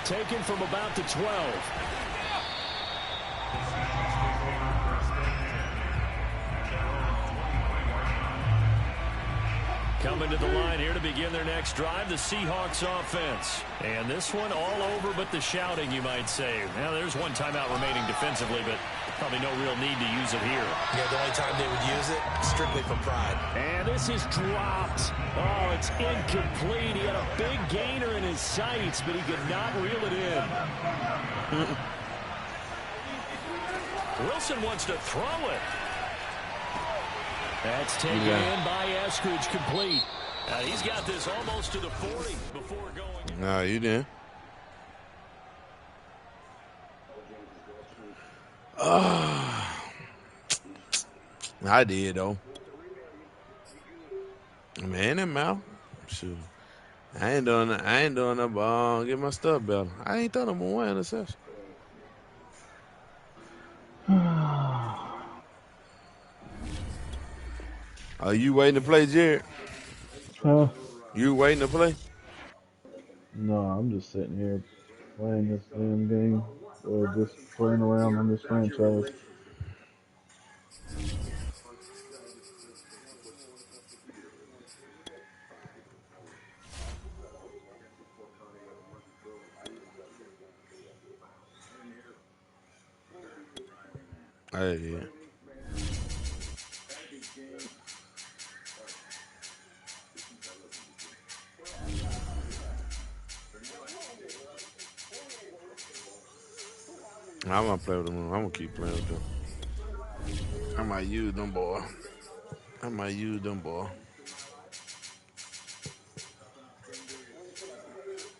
taken from about the 12. Coming to the line here to begin their next drive, the Seahawks offense. And this one all over but the shouting, you might say. Now, there's one timeout remaining defensively, but probably no real need to use it here. Yeah, the only time they would use it, strictly for pride. And this is dropped. Oh, it's incomplete. He had a big gainer in his sights, but he could not reel it in. Wilson wants to throw it. That's taken in by Eskridge, complete. He's got this almost to the 40 before going. No, you didn't. I did, though. Man, that mouth. Shoot. I ain't doing that. Get my stuff better. I ain't done number one interception. Are you waiting to play, Jared? Huh? You waiting to play? No, I'm just sitting here playing this damn game. Or just playing around on this franchise. Yeah. I'm gonna play with them. I'm gonna keep playing with them. I might use them, boy.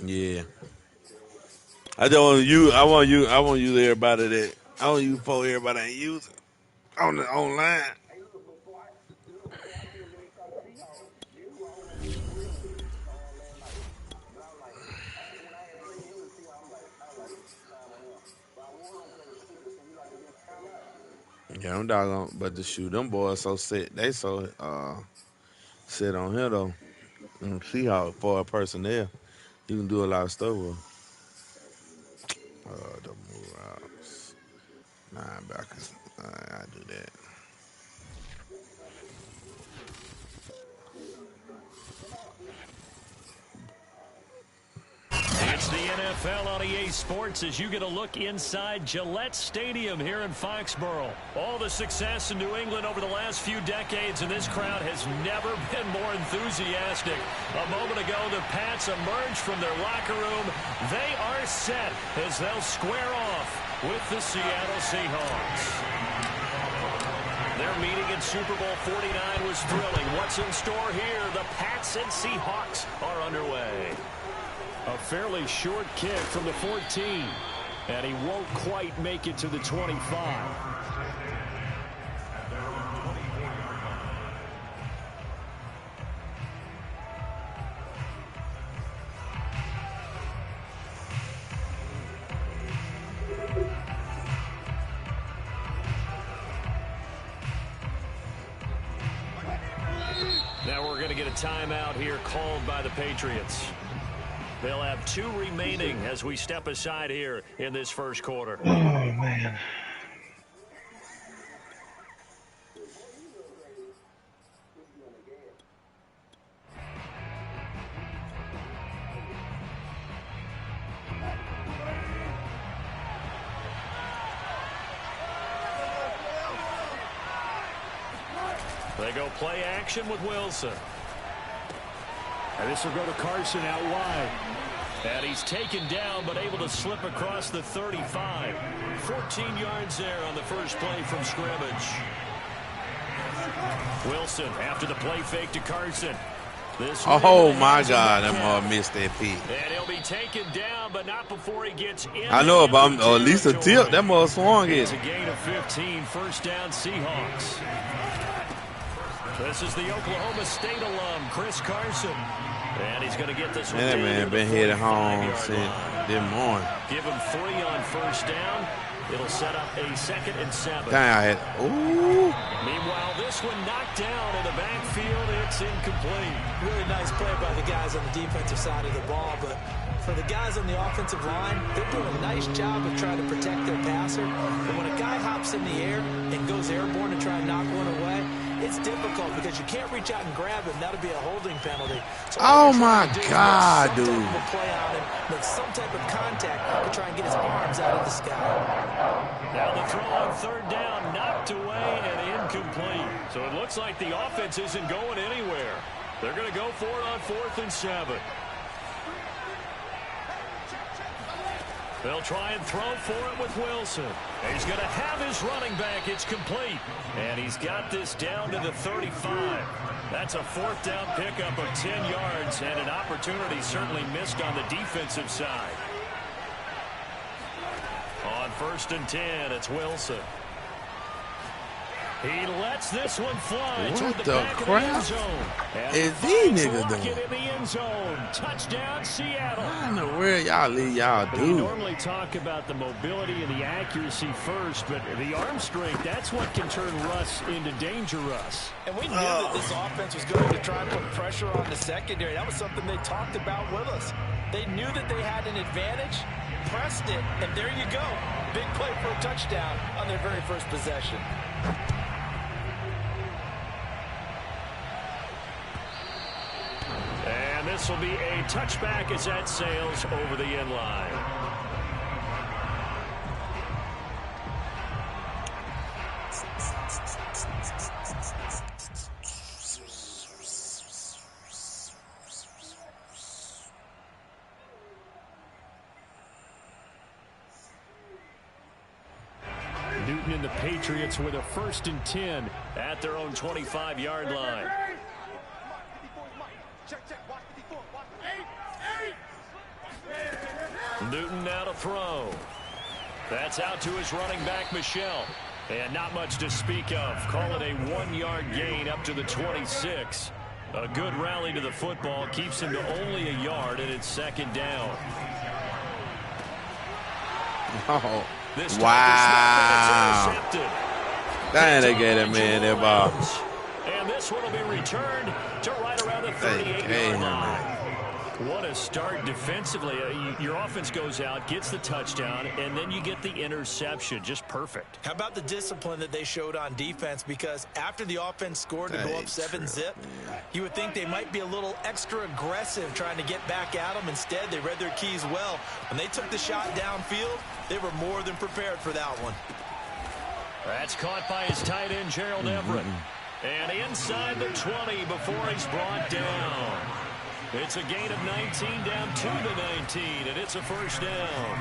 Yeah. I want you everybody that. I want you for everybody ain't using on the online. Yeah, I'm doggone, but the shoot, them boys so set. They so set on here though. And see how for a personnel, you can do a lot of stuff with. The move routes, linebackers. I do that. It's the NFL on EA Sports as you get a look inside Gillette Stadium here in Foxborough. All the success in New England over the last few decades, and this crowd has never been more enthusiastic. A moment ago, the Pats emerged from their locker room. They are set as they'll square off with the Seattle Seahawks. Their meeting in Super Bowl 49 was thrilling. What's in store here? The Pats and Seahawks are underway. A fairly short kick from the 14, and he won't quite make it to the 25. Now we're going to get a timeout here called by the Patriots. They'll have 2 remaining as we step aside here in this first quarter. Oh, man. They go play action with Wilson. And this will go to Carson out wide. And he's taken down, but able to slip across the 35. 14 yards there on the first play from scrimmage. Wilson after the play fake to Carson. Oh, my God, that missed that pick. And he'll be taken down, but not before he gets in. I know about him, or at least a tip. That mother swung it. It's a gain of 15, first down Seahawks. This is the Oklahoma State alum, Chris Carson. And he's going to get this one. That man been headed home since this morning. Give him 3 on first down. It'll set up a 2nd and 7. Ooh. Meanwhile, this one knocked down in the backfield. It's incomplete. Really nice play by the guys on the defensive side of the ball, but for the guys on the offensive line, they're doing a nice job of trying to protect their passer. But when a guy hops in the air and goes airborne to try and knock one away, it's difficult because you can't reach out and grab him. That'll be a holding penalty. So oh, my God, dude. Play on him, make some type of contact to try and get his arms out of the sky. Now the throw on third down, knocked away and incomplete. So it looks like the offense isn't going anywhere. They're going to go for it on 4th and 7. They'll try and throw for it with Wilson. He's going to have his running back. It's complete. And he's got this down to the 35. That's a 4th down pickup of 10 yards and an opportunity certainly missed on the defensive side. On 1st and 10, it's Wilson. He lets this one fly toward the back of the end zone. Is these niggas doing? In the end zone. Touchdown, Seattle. I don't know where y'all leave y'all We do. normally talk about the mobility and the accuracy first, but the arm strength, that's what can turn Russ into danger Russ. And we knew that this offense was going to try and put pressure on the secondary. That was something they talked about with us. They knew that they had an advantage, pressed it, and there you go. Big play for a touchdown on their very first possession. And this will be a touchback as that sails over the end line. Newton and the Patriots with a 1st and 10 at their own 25-yard line. Newton now to throw. That's out to his running back, Michel. And not much to speak of. Call it a 1-yard gain up to the 26. A good rally to the football. Keeps him to only a yard, and it's 2nd down. Oh, This wow. Dang, they gave that man that ball. And this one will be returned to right around the 38-yard line. What a start defensively. Your offense goes out, gets the touchdown, and then you get the interception. Just perfect. How about the discipline that they showed on defense? Because after the offense scored to go up 7-zip, you would think they might be a little extra aggressive trying to get back at them. Instead, they read their keys well. When they took the shot downfield, they were more than prepared for that one. That's caught by his tight end, Gerald Everett. And inside the 20 before he's brought down. It's a gain of 19 down to the 19, and it's a 1st down.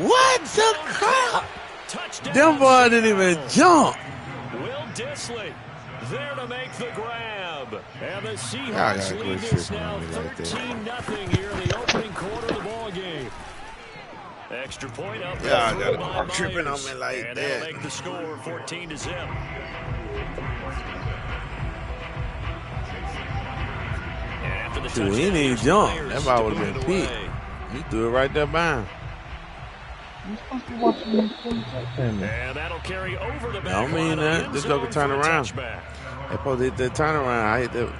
What the crap? Touchdown. Them boys didn't even jump. Will Dissly there to make the grab. And the Seahawks lead this now 13-0 here in the opening quarter of the ball game. Extra point up. Yeah, I got tripping on me like and that. And that'll make the score 14-0. Shoot, he didn't even jump. That ball would have been picked. He threw it right there by him. And that'll carry over the back. I don't mean that. This joker turn around. They supposed to hit that turnaround. I hit that.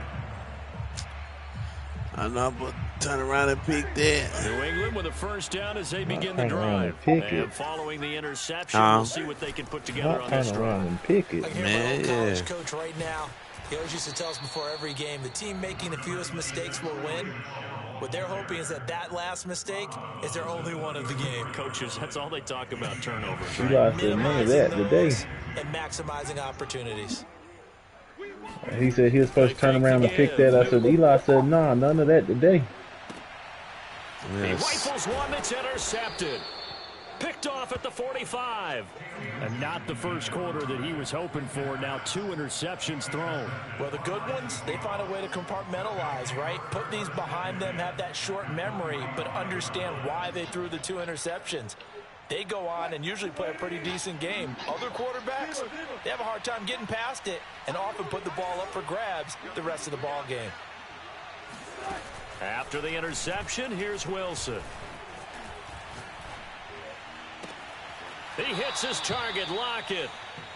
I know, but turn around and pick that. New England with a 1st down as they begin the drive. And following the interception, we'll see what they can put together on this drive. And pick it. I hear my old college coach right now. He always used to tell us before every game, the team making the fewest mistakes will win. What they're hoping is that last mistake is their only one of the game. Coaches, that's all they talk about, turnovers. You guys said none of that today. And maximizing opportunities. He said he was supposed to turn around and pick that. I said, Eli said, nah, none of that today. He rifles one that's intercepted. Picked off at the 45. And not the first quarter that he was hoping for. Now 2 interceptions thrown. Well, the good ones, they find a way to compartmentalize, right? Put these behind them, have that short memory, but understand why they threw the 2 interceptions. They go on and usually play a pretty decent game. Other quarterbacks, they have a hard time getting past it and often put the ball up for grabs the rest of the ball game. After the interception, here's Wilson. He hits his target, Lockett.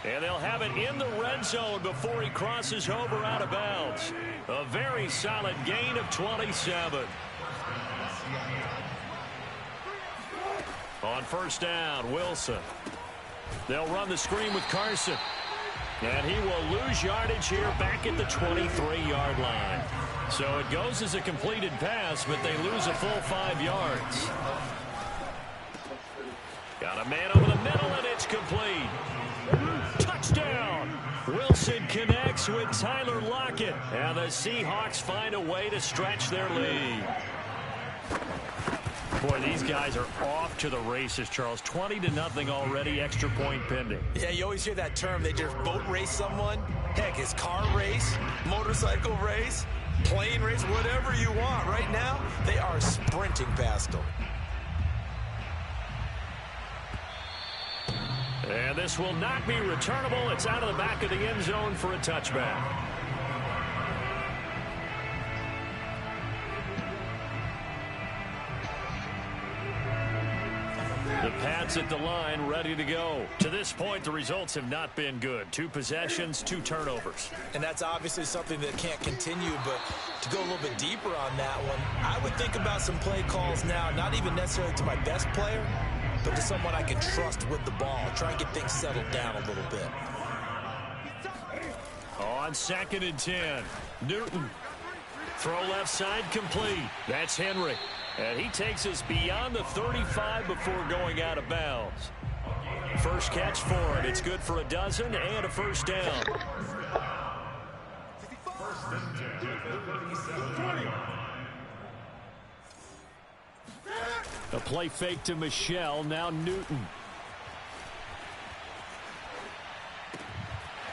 And they'll have it in the red zone before he crosses over out of bounds. A very solid gain of 27. first down. Wilson. They'll run the screen with Carson. And he will lose yardage here back at the 23-yard line. So it goes as a completed pass, but they lose a full 5 yards. Got a man over the middle, and it's complete. Touchdown! Wilson connects with Tyler Lockett. And the Seahawks find a way to stretch their lead. Boy, these guys are off to the races, Charles. 20-0 already, extra point pending. Yeah, you always hear that term. They just boat race someone. Heck, it's car race, motorcycle race, plane race, whatever you want. Right now, they are sprinting past them. And this will not be returnable. It's out of the back of the end zone for a touchback. The Pats at the line, ready to go. To this point, the results have not been good. 2 possessions, 2 turnovers. And that's obviously something that can't continue, but to go a little bit deeper on that one, I would think about some play calls now, not even necessarily to my best player, but to someone I can trust with the ball. Try and get things settled down a little bit. On 2nd and 10, Newton. Throw left side complete. That's Henry. And he takes us beyond the 35 before going out of bounds. First catch for him. It's good for a dozen and a first down. A play fake to Michelle. Now Newton.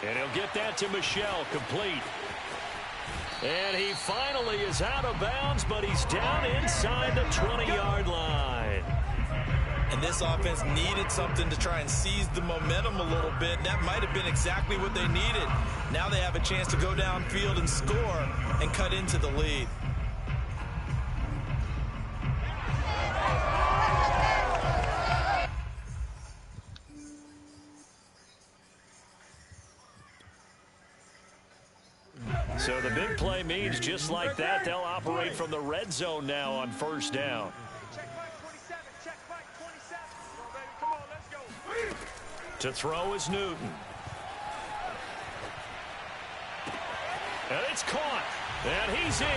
And he'll get that to Michelle. Complete. And he finally is out of bounds, but he's down inside the 20-yard line. And this offense needed something to try and seize the momentum a little bit. That might have been exactly what they needed. Now they have a chance to go downfield and score and cut into the lead. So the big play means just like that, they'll operate from the red zone now on first down. To throw is Newton. And it's caught. And he's in.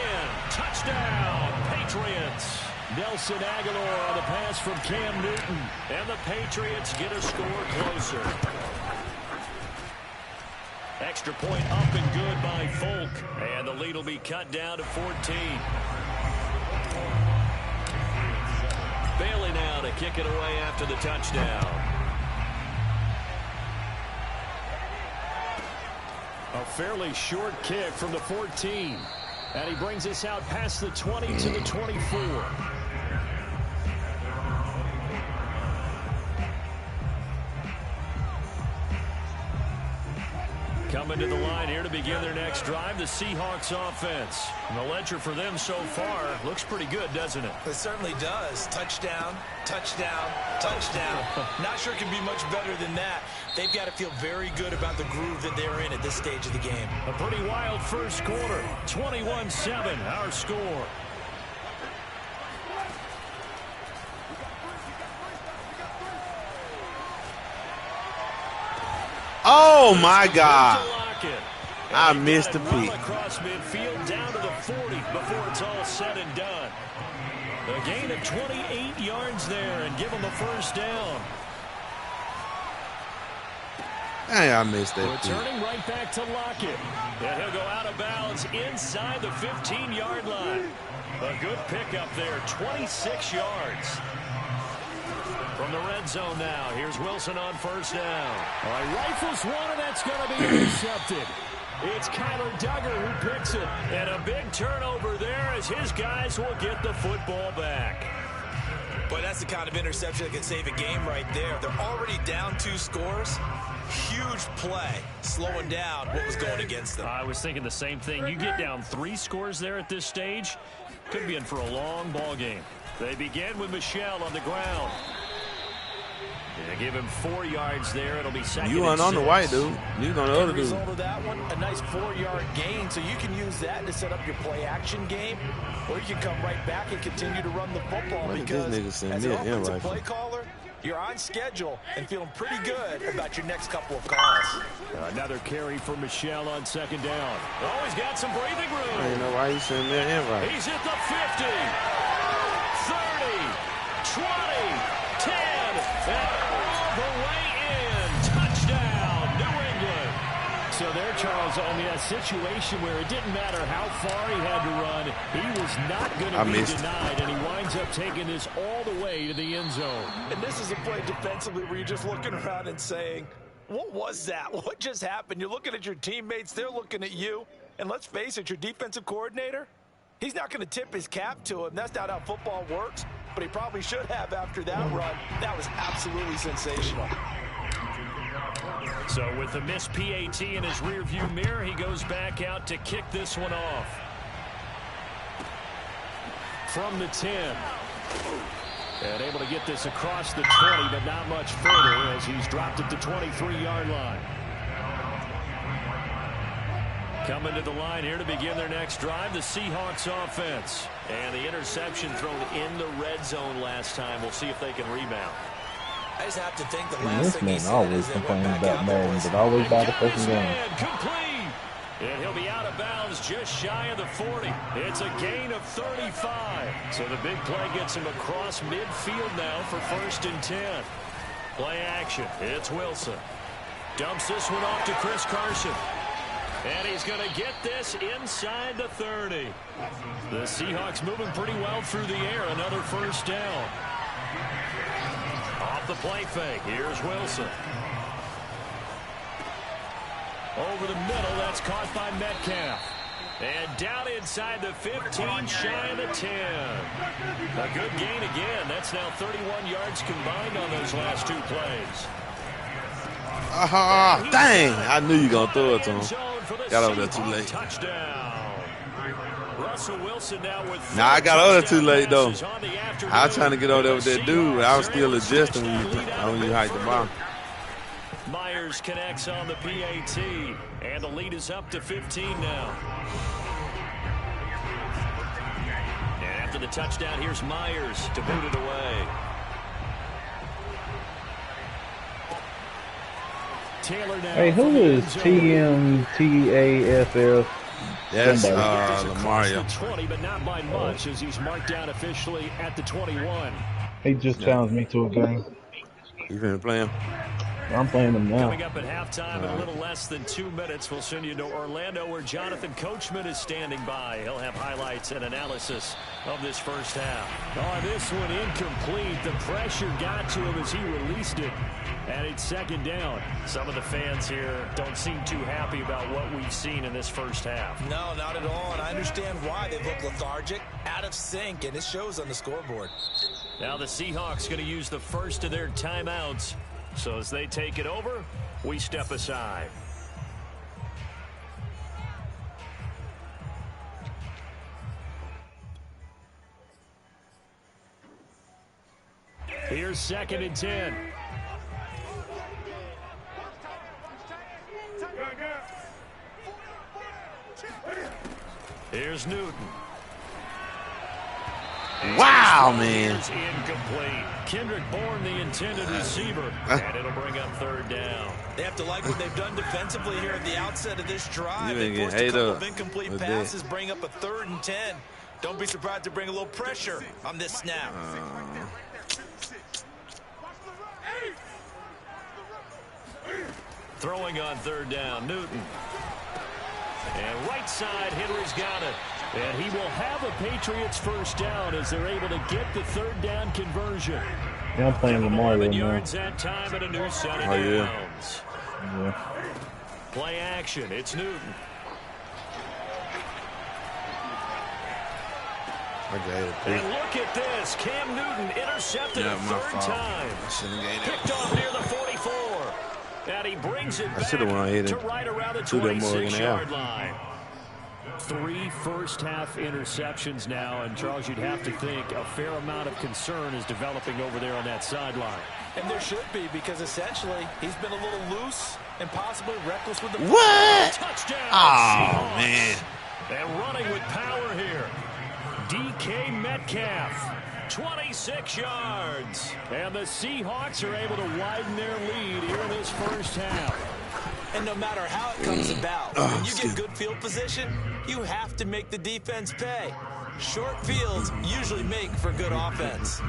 Touchdown, Patriots. Nelson Aguilar on the pass from Cam Newton. And the Patriots get a score closer. Extra point up and good by Folk. And the lead will be cut down to 14. Bailey now to kick it away after the touchdown. A fairly short kick from the 14. And he brings us out past the 20 to the 24. Coming to the line here to begin their next drive, the Seahawks offense. And the ledger for them so far looks pretty good, doesn't it? It certainly does. Touchdown, touchdown, touchdown. Not sure it can be much better than that. They've got to feel very good about the groove that they're in at this stage of the game. A pretty wild first quarter. 21-7, our score. Oh, my God. I missed the pick. Across midfield down to the 40 before it's all said and done. A gain of 28 yards there and give them a first down. Hey, I missed that Returning pick. right back to Lockett. And he'll go out of bounds inside the 15-yard line. A good pickup there, 26 yards. From the red zone now, here's Wilson on first down. All right, rifles one, and that's going to be intercepted. It's Kyler Duggar who picks it. And a big turnover there as his guys will get the football back. Boy, that's the kind of interception that can save a game right there. They're already down 2 scores. Huge play, slowing down what was going against them. I was thinking the same thing. You get down 3 scores there at this stage, could be in for a long ball game. They begin with Michelle on the ground. They give him 4 yards there. It'll be second. You weren't on the white dude. You on the other dude. Result of that one, a nice 4-yard gain. So you can use that to set up your play action game, or you can come right back and continue to run the football. What because this nigga send as me an an offensive rifle? play caller, You're on schedule and feeling pretty good about your next couple of calls. Another carry for Michel on second down. Oh, he's got some breathing room. I don't know why he's sending me an invite. He's at the 50, 30, 20, 10, and all the way in. Touchdown, New England. So there, Charles, I mean, a situation where it didn't matter how far he had to run, he was not going to be denied, and he winds up taking this all the way to the end zone. And this is a play defensively where you're just looking around and saying, what was that? What just happened? You're looking at your teammates, they're looking at you, and let's face it, your defensive coordinator, he's not going to tip his cap to him. That's not how football works, but he probably should have after that run. That was absolutely sensational. So with the missed PAT in his rearview mirror, he goes back out to kick this one off. From the 10. And able to get this across the 20, but not much further as he's dropped at the 23-yard line. Coming to the line here to begin their next drive, the Seahawks offense. And the interception thrown in the red zone last time. We'll see if they can rebound. I just have to think the last thing he man said always is complaining about Madden, but always by the fucking game. Complete. And he'll be out of bounds just shy of the 40. It's a gain of 35. So the big play gets him across midfield now for 1st and 10. Play action. It's Wilson. Dumps this one off to Chris Carson. And he's going to get this inside the 30. The Seahawks moving pretty well through the air. Another 1st down. Off the play fake. Here's Wilson. Over the middle. That's caught by Metcalf. And down inside the 15, shy of the 10. A good gain again. That's now 31 yards combined on those last 2 plays. Dang. I knew you were going to throw it to him. Got over there too late. Touchdown. Russell Wilson now with I got over there too late, though. I was trying to get over there with that dude. I was still adjusting when you hiked the ball. Myers connects on the PAT, and the lead is up to 15 now. And after the touchdown, here's Myers to boot it away. Taylor now. Hey, who is TMTAFF? That's Mario. 20, but not by much, as he's marked down officially at the 21. He just challenged me to a game. You finna play him? I'm playing him now. Coming up at halftime in a little less than 2 minutes, we'll send you to Orlando where Jonathan Coachman is standing by. He'll have highlights and analysis of this first half. Oh, this one incomplete. The pressure got to him as he released it. And it's 2nd down. Some of the fans here don't seem too happy about what we've seen in this first half. No, not at all, and I understand why. They look lethargic, out of sync, and it shows on the scoreboard. Now the Seahawks going to use the first of their timeouts. So as they take it over, we step aside. Here's 2nd and 10. Here's Newton. Wow, man. Incomplete. Kendrick Bourne, the intended receiver, and it'll bring up 3rd down. They have to like what they've done defensively here at the outset of this drive. They get forced a couple up of incomplete passes, bring up a 3rd and 10. Don't be surprised to bring a little pressure on this snap. Throwing on 3rd down, Newton. And right side, Henry's got it. And he will have a Patriots 1st down as they're able to get the 3rd down conversion. Yeah, I'm playing Lamar right now. Yards that time and a new set of downs. Yeah. Play action. It's Newton. And look at this. Cam Newton intercepted a 3rd time. Picked off near the 44. And he brings it back to right around the 26-yard line. 3 first-half interceptions now, and Charles, you'd have to think a fair amount of concern is developing over there on that sideline. And there should be, because essentially he's been a little loose and possibly reckless with the What? Touchdown. Oh, man. And running with power here, DK Metcalf. 26 yards. And the Seahawks are able to widen their lead here in this first half. And no matter how it comes about, when you get good field position, you have to make the defense pay. Short fields usually make for good offense.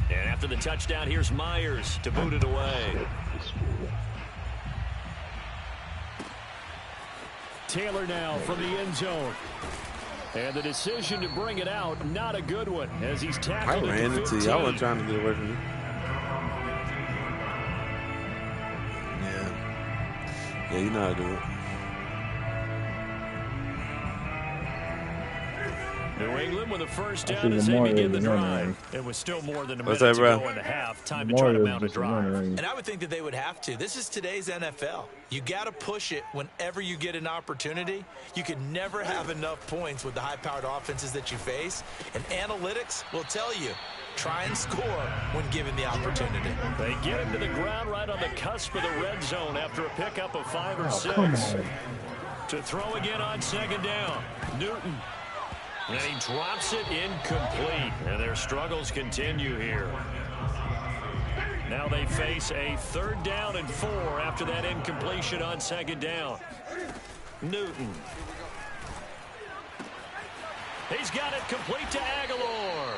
And after the touchdown, here's Myers to boot it away. Taylor now from the end zone. And the decision to bring it out, not a good one, as he's tackled I ran into you. I wasn't trying to get away from you. Yeah, you know how to do it. New England with a first down as they begin the drive. It was still more than a minute to go in the half. Time to try to mount a drive. And I would think that they would have to. This is today's NFL. You got to push it whenever you get an opportunity. You can never have enough points with the high-powered offenses that you face. And analytics will tell you, try and score when given the opportunity. They get him to the ground right on the cusp of the red zone after a pickup of 5 or 6. To throw again on second down. Newton. And he drops it incomplete. And their struggles continue here. Now they face a 3rd down and 4 after that incompletion on second down. Newton. He's got it complete to Aguilar.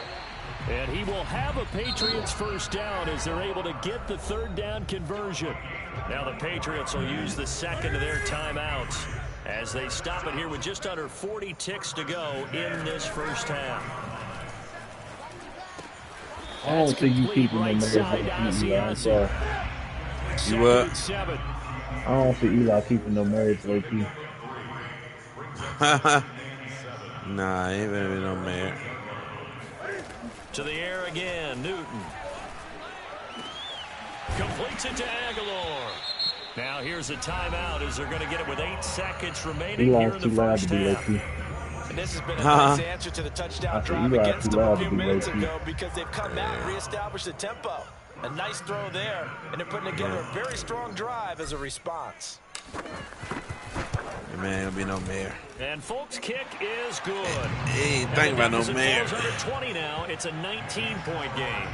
And he will have a Patriots first down as they're able to get the 3rd down conversion. Now the Patriots will use the second of their timeouts as they stop it here with just under 40 ticks to go in this first half. I don't see you keeping them married. You what? 7. I don't see Eli keeping them married low key. Nah, ain't gonna be no man. To the air again, Newton. Completes it to Aguilar. Now here's a timeout as they're going to get it with 8 seconds remaining here in the first half. And this has been a nice answer to the touchdown drive against them a few minutes ago because they've come out and reestablished the tempo. A nice throw there, and they're putting together a very strong drive as a response. Man, it'll be no mayor. And folks, kick is good. Hey, think about no mayor. It falls under 20 now. It's a 19-point game.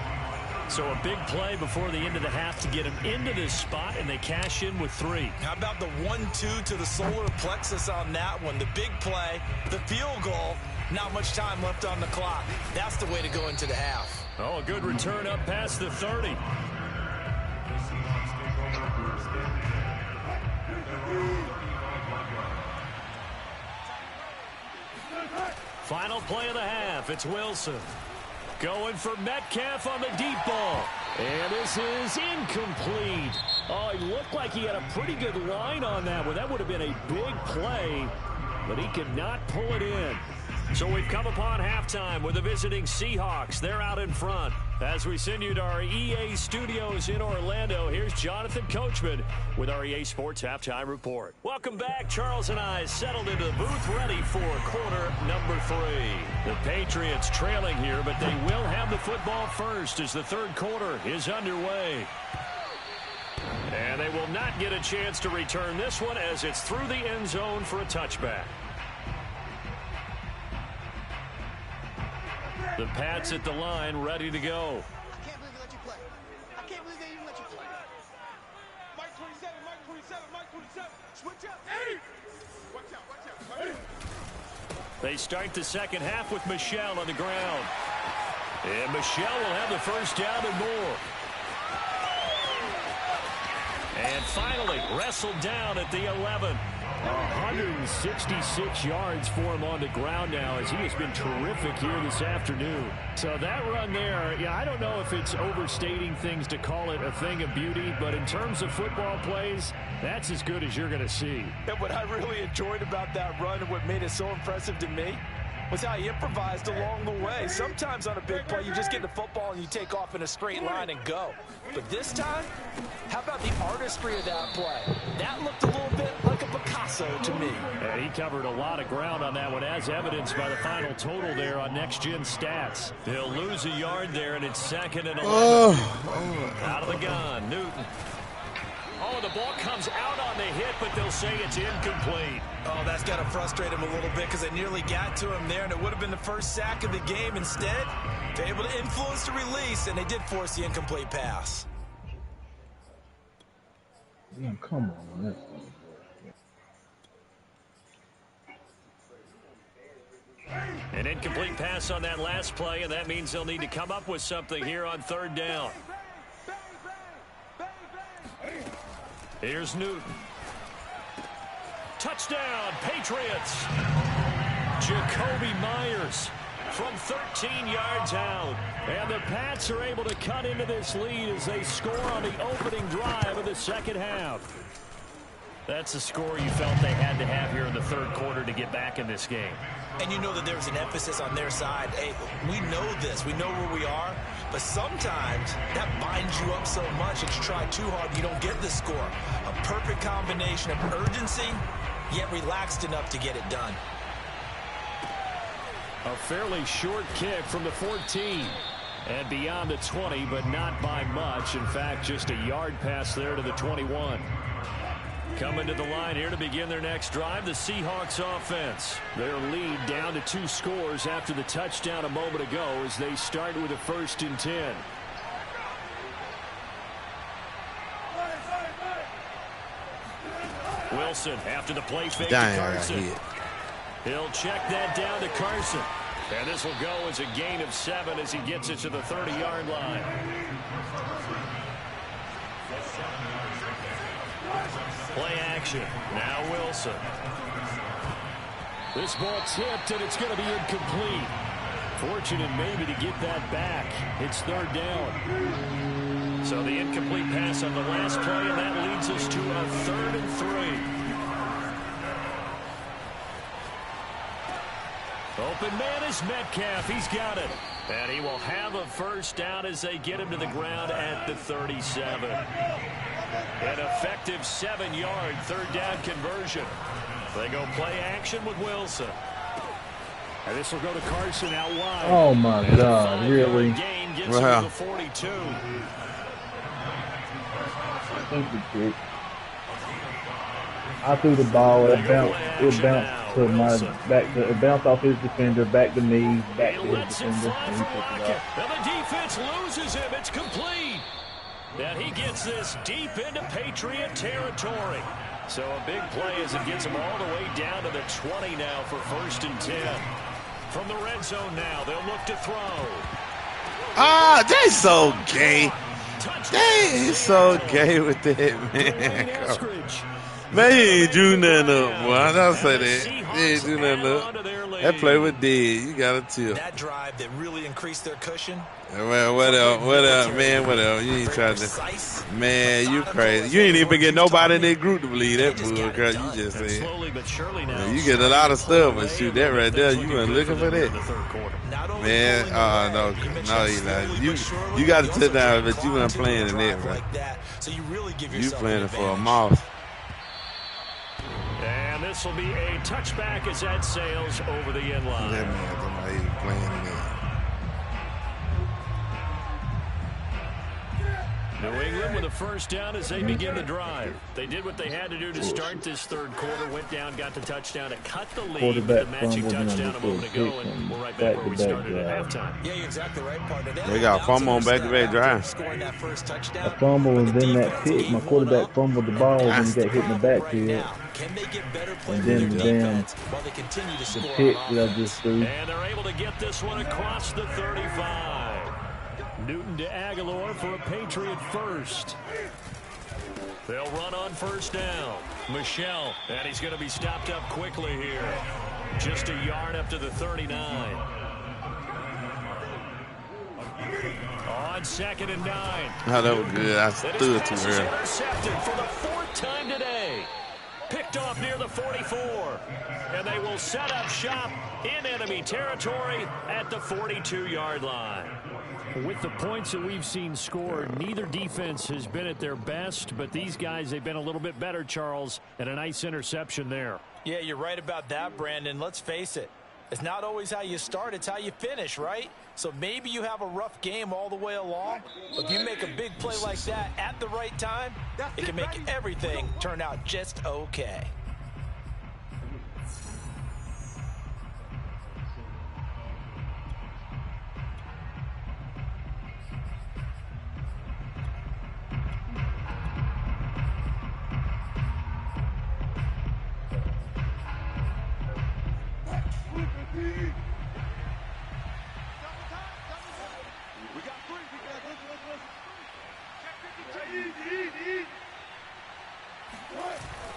So a big play before the end of the half to get them into this spot, and they cash in with 3. How about the 1-2 to the solar plexus on that one? The big play, the field goal, not much time left on the clock. That's the way to go into the half. Oh, a good return up past the 30. Final play of the half. It's Wilson. Going for Metcalf on the deep ball. And this is incomplete. Oh, he looked like he had a pretty good line on that one. That would have been a big play, but he could not pull it in. So we've come upon halftime with the visiting Seahawks. They're out in front. As we send you to our EA studios in Orlando, here's Jonathan Coachman with our EA Sports Halftime Report. Welcome back. Charles and I settled into the booth ready for quarter number 3. The Patriots trailing here, but they will have the football first as the 3rd quarter is underway. And they will not get a chance to return this one as it's through the end zone for a touchback. The Pats at the line, ready to go. I can't believe they let you play. I can't believe they even let you play. Mike 27, Mike 27, Mike 27. Switch up. Hey! Watch out, watch out. They start the second half with Michel on the ground. And Michel will have the first down and more. And finally, wrestled down at the 11. 166 yards for him on the ground now as he has been terrific here this afternoon. So that run there, yeah, I don't know if it's overstating things to call it a thing of beauty, but in terms of football plays, that's as good as you're going to see. And what I really enjoyed about that run and what made it so impressive to me was how he improvised along the way. Sometimes on a big play, you just get the football and you take off in a straight line and go. But this time, how about the artistry of that play? That looked a little bit like a Picasso to me. And he covered a lot of ground on that one, as evidenced by the final total there on Next Gen Stats. They'll lose a yard there, and it's 2nd and 11. Out of the gun, Newton. Oh, The ball comes out on the hit, but they'll say it's incomplete. Oh, that's got to frustrate him a little bit because they nearly got to him there, and it would have been the first sack of the game. Instead, they're able to influence the release, and they did force the incomplete pass. Yeah, come on, man. An incomplete pass on that last play, and that means they'll need to come up with something here on third down. Here's Newton. Touchdown, Patriots. Jacoby Myers from 13 yards out. And the Pats are able to cut into this lead as they score on the opening drive of the second half. That's the score you felt they had to have here in the third quarter to get back in this game. And you know that there's an emphasis on their side. Hey, we know this. We know where we are. But sometimes that binds you up so much that you try too hard, you don't get the score. A perfect combination of urgency, yet relaxed enough to get it done. A fairly short kick from the 14. And beyond the 20, but not by much. In fact, just a yard pass there to the 21. Coming to the line here to begin their next drive, the Seahawks offense. Their lead down to 2 scores after the touchdown a moment ago as they start with a 1st and 10. Wilson after the play fake to Carson. He'll check that down to Carson. And this will go as a gain of 7 as he gets it to the 30-yard line. Play action. Now Wilson. This ball tipped, and it's going to be incomplete. Fortunate maybe to get that back. It's third down. So the incomplete pass on the last play, and that leads us to a 3rd and 3. Open man is Metcalf. He's got it. And he will have a first down as they get him to the ground at the 37. An effective 7-yard third down conversion. They go play action with Wilson. And this will go to Carson out wide. Oh, my God, really? Gain gets him to the 42. Thank you, kid. I threw the ball. It bounced to my back. It bounced off his defender, back to me, back to his defender, and he took it out. And the defense loses him. It's complete. And he gets this deep into Patriot territory. So a big play as it gets him all the way down to the 20 now for 1st and 10. From the red zone now, they'll look to throw. Ah, they so gay. They is so gay with that, man. Man, he ain't do nothing up, boy. I don't say that. He ain't do nothing up. That play was dead. You got to tip. That drive that really increased their cushion. Well, what up, man? What up? You ain't trying to. Man, you crazy. You ain't even get nobody in that group to believe that bull crap. You just saying. You get a lot of stuff, but shoot, that right there, you weren't looking for that. Man, no, you not. You got to sit down, but you weren't playing in that, right? You playing it for a mouse. And this will be a touchback as that sails over the end line. That man, somebody playing in there. New England with a first down as they begin the drive. They did what they had to do to start this third quarter. Went down, got the touchdown to cut the lead with the matching touchdown a moment ago, and we're right back where we started at halftime. Yeah, you're exactly right, partner. They got a fumble on back-to-back drive. A fumble and then that pick. My quarterback fumbled the ball and he got hit in the backfield. And then the pick that I just threw. And they're able to get this one across the 35. Newton to Aguilar for a Patriot first. They'll run on first down. Michelle, and he's going to be stopped up quickly here. Just a yard up to the 39. On 2nd and 9. Oh, that was good. I threw it too early. Intercepted for the 4th time today. Picked off near the 44. And they will set up shop in enemy territory at the 42-yard line. With the points that we've seen scored, neither defense has been at their best, but these guys, they've been a little bit better, Charles, and a nice interception there. Yeah, you're right about that, Brandon. Let's face it. It's not always how you start, it's how you finish, right? So maybe you have a rough game all the way along, but if you make a big play like that at the right time, it can make everything turn out just okay.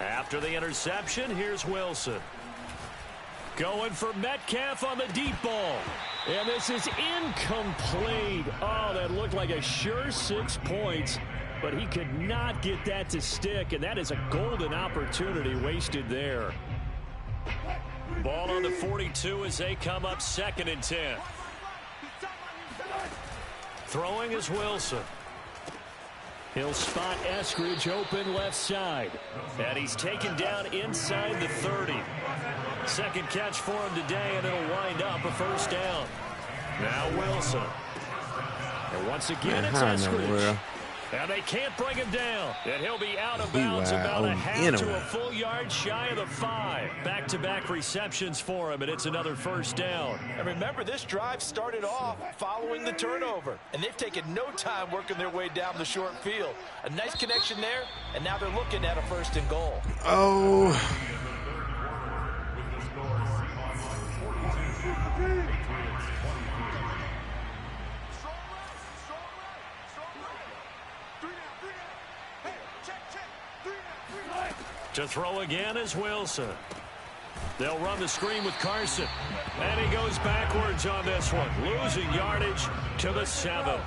After the interception, here's Wilson. Going for Metcalf on the deep ball. And this is incomplete. Oh, that looked like a sure 6 points, but he could not get that to stick, and that is a golden opportunity wasted there. Ball on the 42 as they come up 2nd and 10. Throwing is Wilson. He'll spot Eskridge open left side. And he's taken down inside the 30. Second catch for him today, and it'll wind up a first down. Now Wilson. And once again, it's Eskridge. And they can't bring him down. And he'll be out of bounds about a half to a full yard shy of the 5. Back-to-back receptions for him, and it's another first down. And remember, this drive started off following the turnover, and they've taken no time working their way down the short field. A nice connection there, and now they're looking at a 1st and goal. Oh. To throw again is Wilson. They'll run the screen with Carson. And he goes backwards on this one, losing yardage to the 7.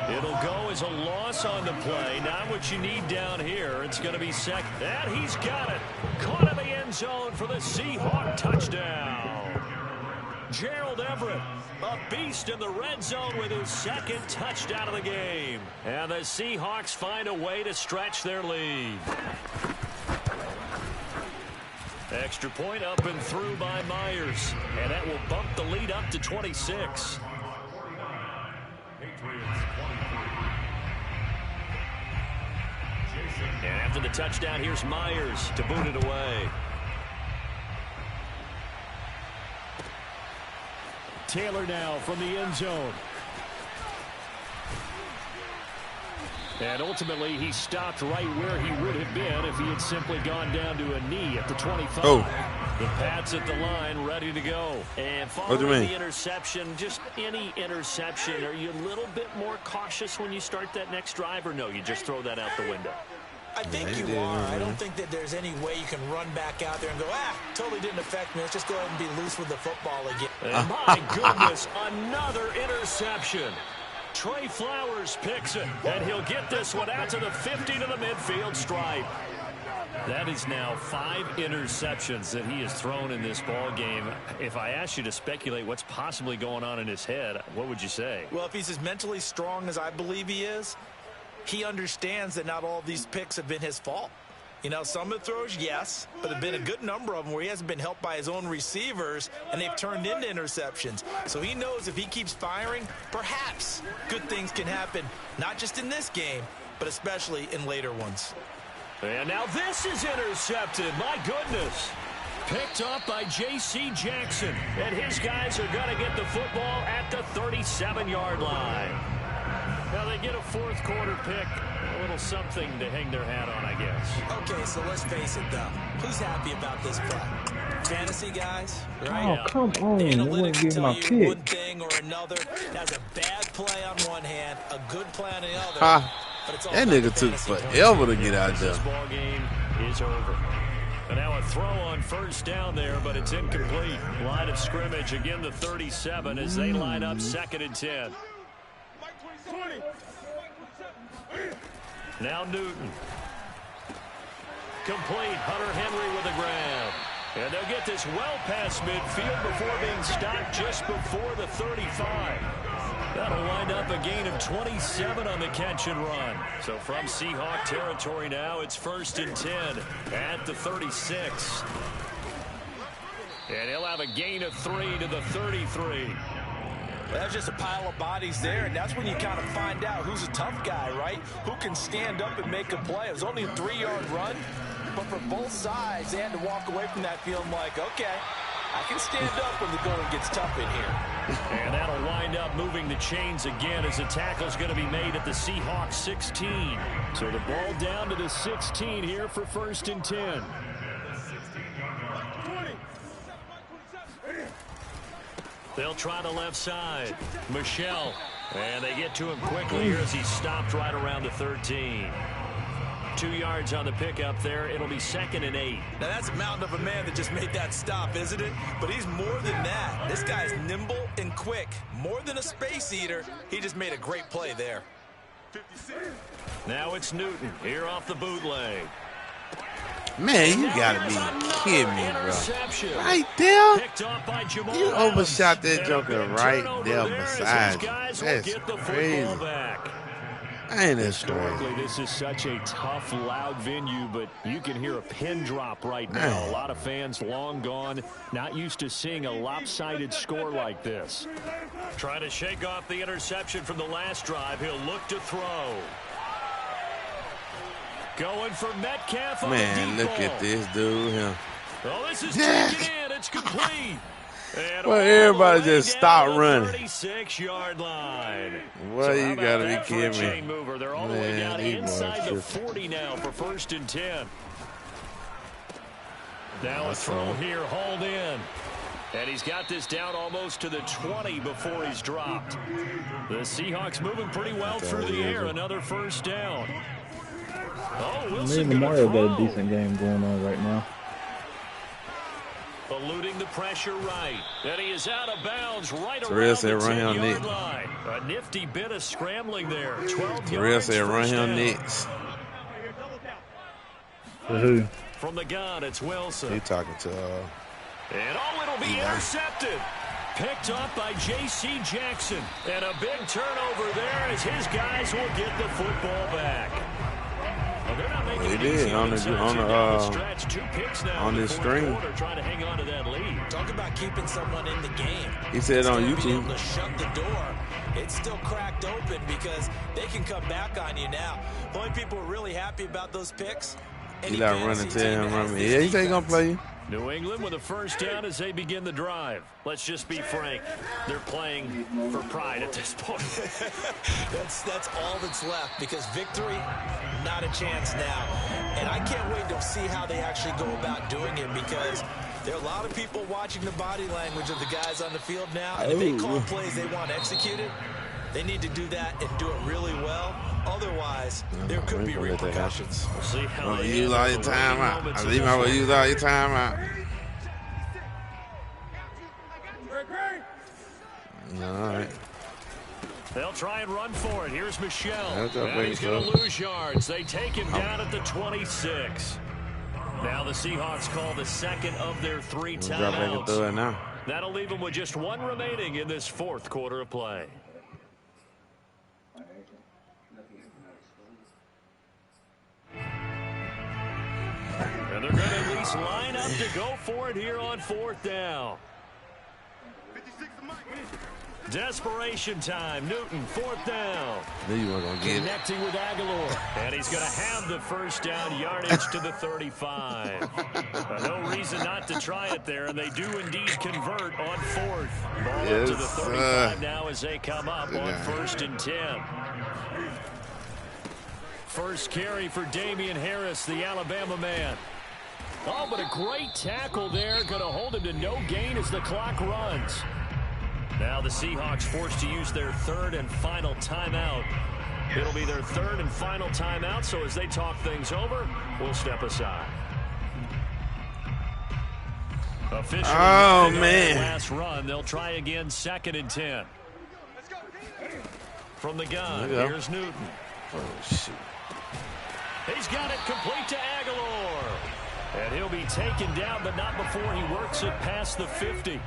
It'll go as a loss on the play. Not what you need down here. It's going to be second. And he's got it. Caught in the end zone for the Seahawk touchdown. Gerald Everett, a beast in the red zone with his 2nd touchdown of the game. And the Seahawks find a way to stretch their lead. Extra point up and through by Myers. And that will bump the lead up to 26. And after the touchdown, here's Myers to boot it away. Taylor now from the end zone. And ultimately, he stopped right where he would have been if he had simply gone down to a knee at the 25. Oh. The Pats at the line, ready to go. And following the interception, just any interception, are you a little bit more cautious when you start that next drive, or no, you just throw that out the window? I think you are. I don't think that there's any way you can run back out there and go, totally didn't affect me. Let's just go ahead and be loose with the football again. And my goodness, another interception. Trey Flowers picks it, and he'll get this one out to the 50 to the midfield stripe. That is now 5 interceptions that he has thrown in this ball game. If I asked you to speculate what's possibly going on in his head, what would you say? Well, if he's as mentally strong as I believe he is, he understands that not all of these picks have been his fault. You know, some of the throws, yes, but there have been a good number of them where he hasn't been helped by his own receivers, and they've turned into interceptions. So he knows if he keeps firing, perhaps good things can happen, not just in this game, but especially in later ones. And now this is intercepted. My goodness. Picked up by J.C. Jackson, and his guys are going to get the football at the 37-yard line. Now they get a 4th quarter pick. A little something to hang their hat on, I guess. Okay, so let's face it, though. Who's happy about this play? Fantasy guys, right? Oh, come on. The I want analytics to give tell my you pick. one thing or another. That's a bad play on one hand, a good play on the other. But it's all That nigga took forever to get out there. This ball game is over. And now a throw on 1st down there, but it's incomplete. Line of scrimmage, again the 37 as they line up 2nd and 10. Now Newton. Complete. Hunter Henry with a grab. And they'll get this well past midfield before being stopped just before the 35. That'll wind up a gain of 27 on the catch and run. So from Seahawk territory now, it's 1st and 10 at the 36. And he'll have a gain of 3 to the 33. That's just a pile of bodies there, and that's when you kind of find out who's a tough guy, right? Who can stand up and make a play. It was only a 3-yard run, but for both sides, they had to walk away from that feeling like, okay, I can stand up when the going gets tough in here. And that'll wind up moving the chains again as the tackle's going to be made at the Seahawks 16. So the ball down to the 16 here for 1st and 10. They'll try the left side. Michelle. And they get to him quickly here as he stopped right around the 13. 2 yards on the pickup there. It'll be 2nd and 8. Now, that's a mountain of a man that just made that stop, isn't it? But he's more than that. This guy's nimble and quick. More than a space eater. He just made a great play there. Now it's Newton here off the bootleg. Man, you gotta be kidding me, bro. Right there? You overshot that joker right there beside you. That's crazy. Ain't this Historically, this is such a tough, loud venue, but you can hear a pin drop right now. A lot of fans long gone, not used to seeing a lopsided score like this. Trying to shake off the interception from the last drive. He'll look to throw. Going for Metcalf on Man, the deep look ball. at this dude here. Oh, this is taken in. It's complete. And well, everybody just stop running. 36-yard line. Well, so you gotta be kidding me. Mover? They're all the way down inside the 40 now for 1st and 10. Now a throw here, hauled in. And he's got this down almost to the 20 before he's dropped. The Seahawks moving pretty well through the air. Another 1st down. Oh, Wilson Mario got a decent game going on right now. Eluding the pressure right. And he is out of bounds right Terrell around said the run him 10-yard line. A nifty bit of scrambling there. 12 Terrell yards said run first him down. next. Who? From the gun, it's Wilson. He talking to And it'll be intercepted. Picked up by J.C. Jackson. And a big turnover there as his guys will get the football back. Well, they're not making it easy on the stretch. 2 picks now on this string. Trying to hang on to that lead. Talk about keeping someone in the game. He said on Instead of being YouTube. able to shut the door, it's still cracked open because they can come back on you now. The only people who are really happy about those picks. He like running to him, running. Yeah, he said he gonna play you. New England with a 1st down as they begin the drive. Let's just be frank. They're playing for pride at this point. That's all that's left because victory, not a chance now. And I can't wait to see how they actually go about doing it because there are a lot of people watching the body language of the guys on the field now. And if they call plays they want executed, they need to do that and do it really well. Otherwise, there could be repercussions. We'll see how they Use all your time out. I leave my use all your time out. All right. They'll try and run for it. Here's Michelle. And he's going to lose yards. They take him down at the 26. Now the Seahawks call the 2nd of their 3 Drop back and throw timeouts. it now. That'll leave them with just 1 remaining in this 4th quarter of play. And they're going to at least line up to go for it here on 4th down. Desperation time. Newton, 4th down. Knew you weren't gonna get it. Connecting with Aguilar. And he's going to have the 1st down, yardage to the 35. No reason not to try it there, and they do indeed convert on 4th. Ball up to the 35 now as they come up on 1st and 10. First carry for Damian Harris, the Alabama man. Oh, but a great tackle there. Going to hold him to no gain as the clock runs. Now the Seahawks forced to use their 3rd and final timeout. It'll be their 3rd and final timeout, so as they talk things over, we'll step aside. Officially man. Last run. They'll try again 2nd and 10. From the gun, here's Newton. Oh, shoot. He's got it complete to Aguilar. And he'll be taken down, but not before he works it past the 50.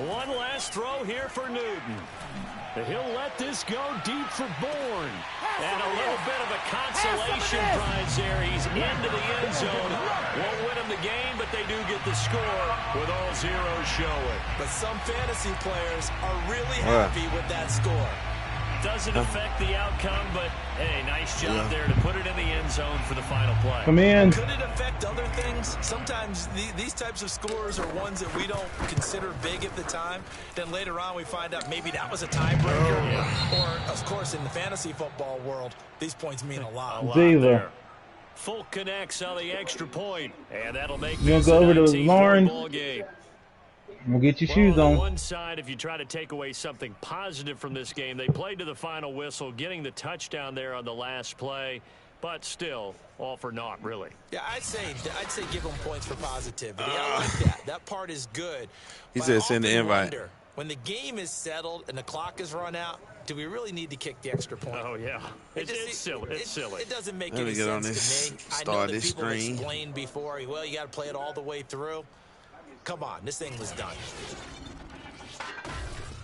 One last throw here for Newton. He'll let this go deep for Bourne. And a little bit of a consolation prize there. He's into the end zone. Won't win him the game, but they do get the score with all zeros showing. But some fantasy players are really happy with that score. Doesn't affect the outcome, but, hey, nice job there to put it in the end zone for the final play. Come in. Could it affect other things? Sometimes these types of scores are ones that we don't consider big at the time. Then later on we find out maybe that was a tiebreaker. Or, of course, in the fantasy football world, these points mean a lot. There. Full connects on the extra point, and that'll make You this gonna go a over to Lauren? ball game. We'll get your shoes on on. one side, if you try to take away something positive from this game, they played to the final whistle, getting the touchdown there on the last play, but still, all for naught, really. Yeah, I'd say give them points for positivity. I like that. That part is good. He said send the invite. When the game is settled and the clock is run out, do we really need to kick the extra point? Oh, yeah. It's silly. It's silly. It doesn't make Let any me get on sense this, to me. I know start that this people screen. explained before, well, you got to play it all the way through. Come on, this thing was done.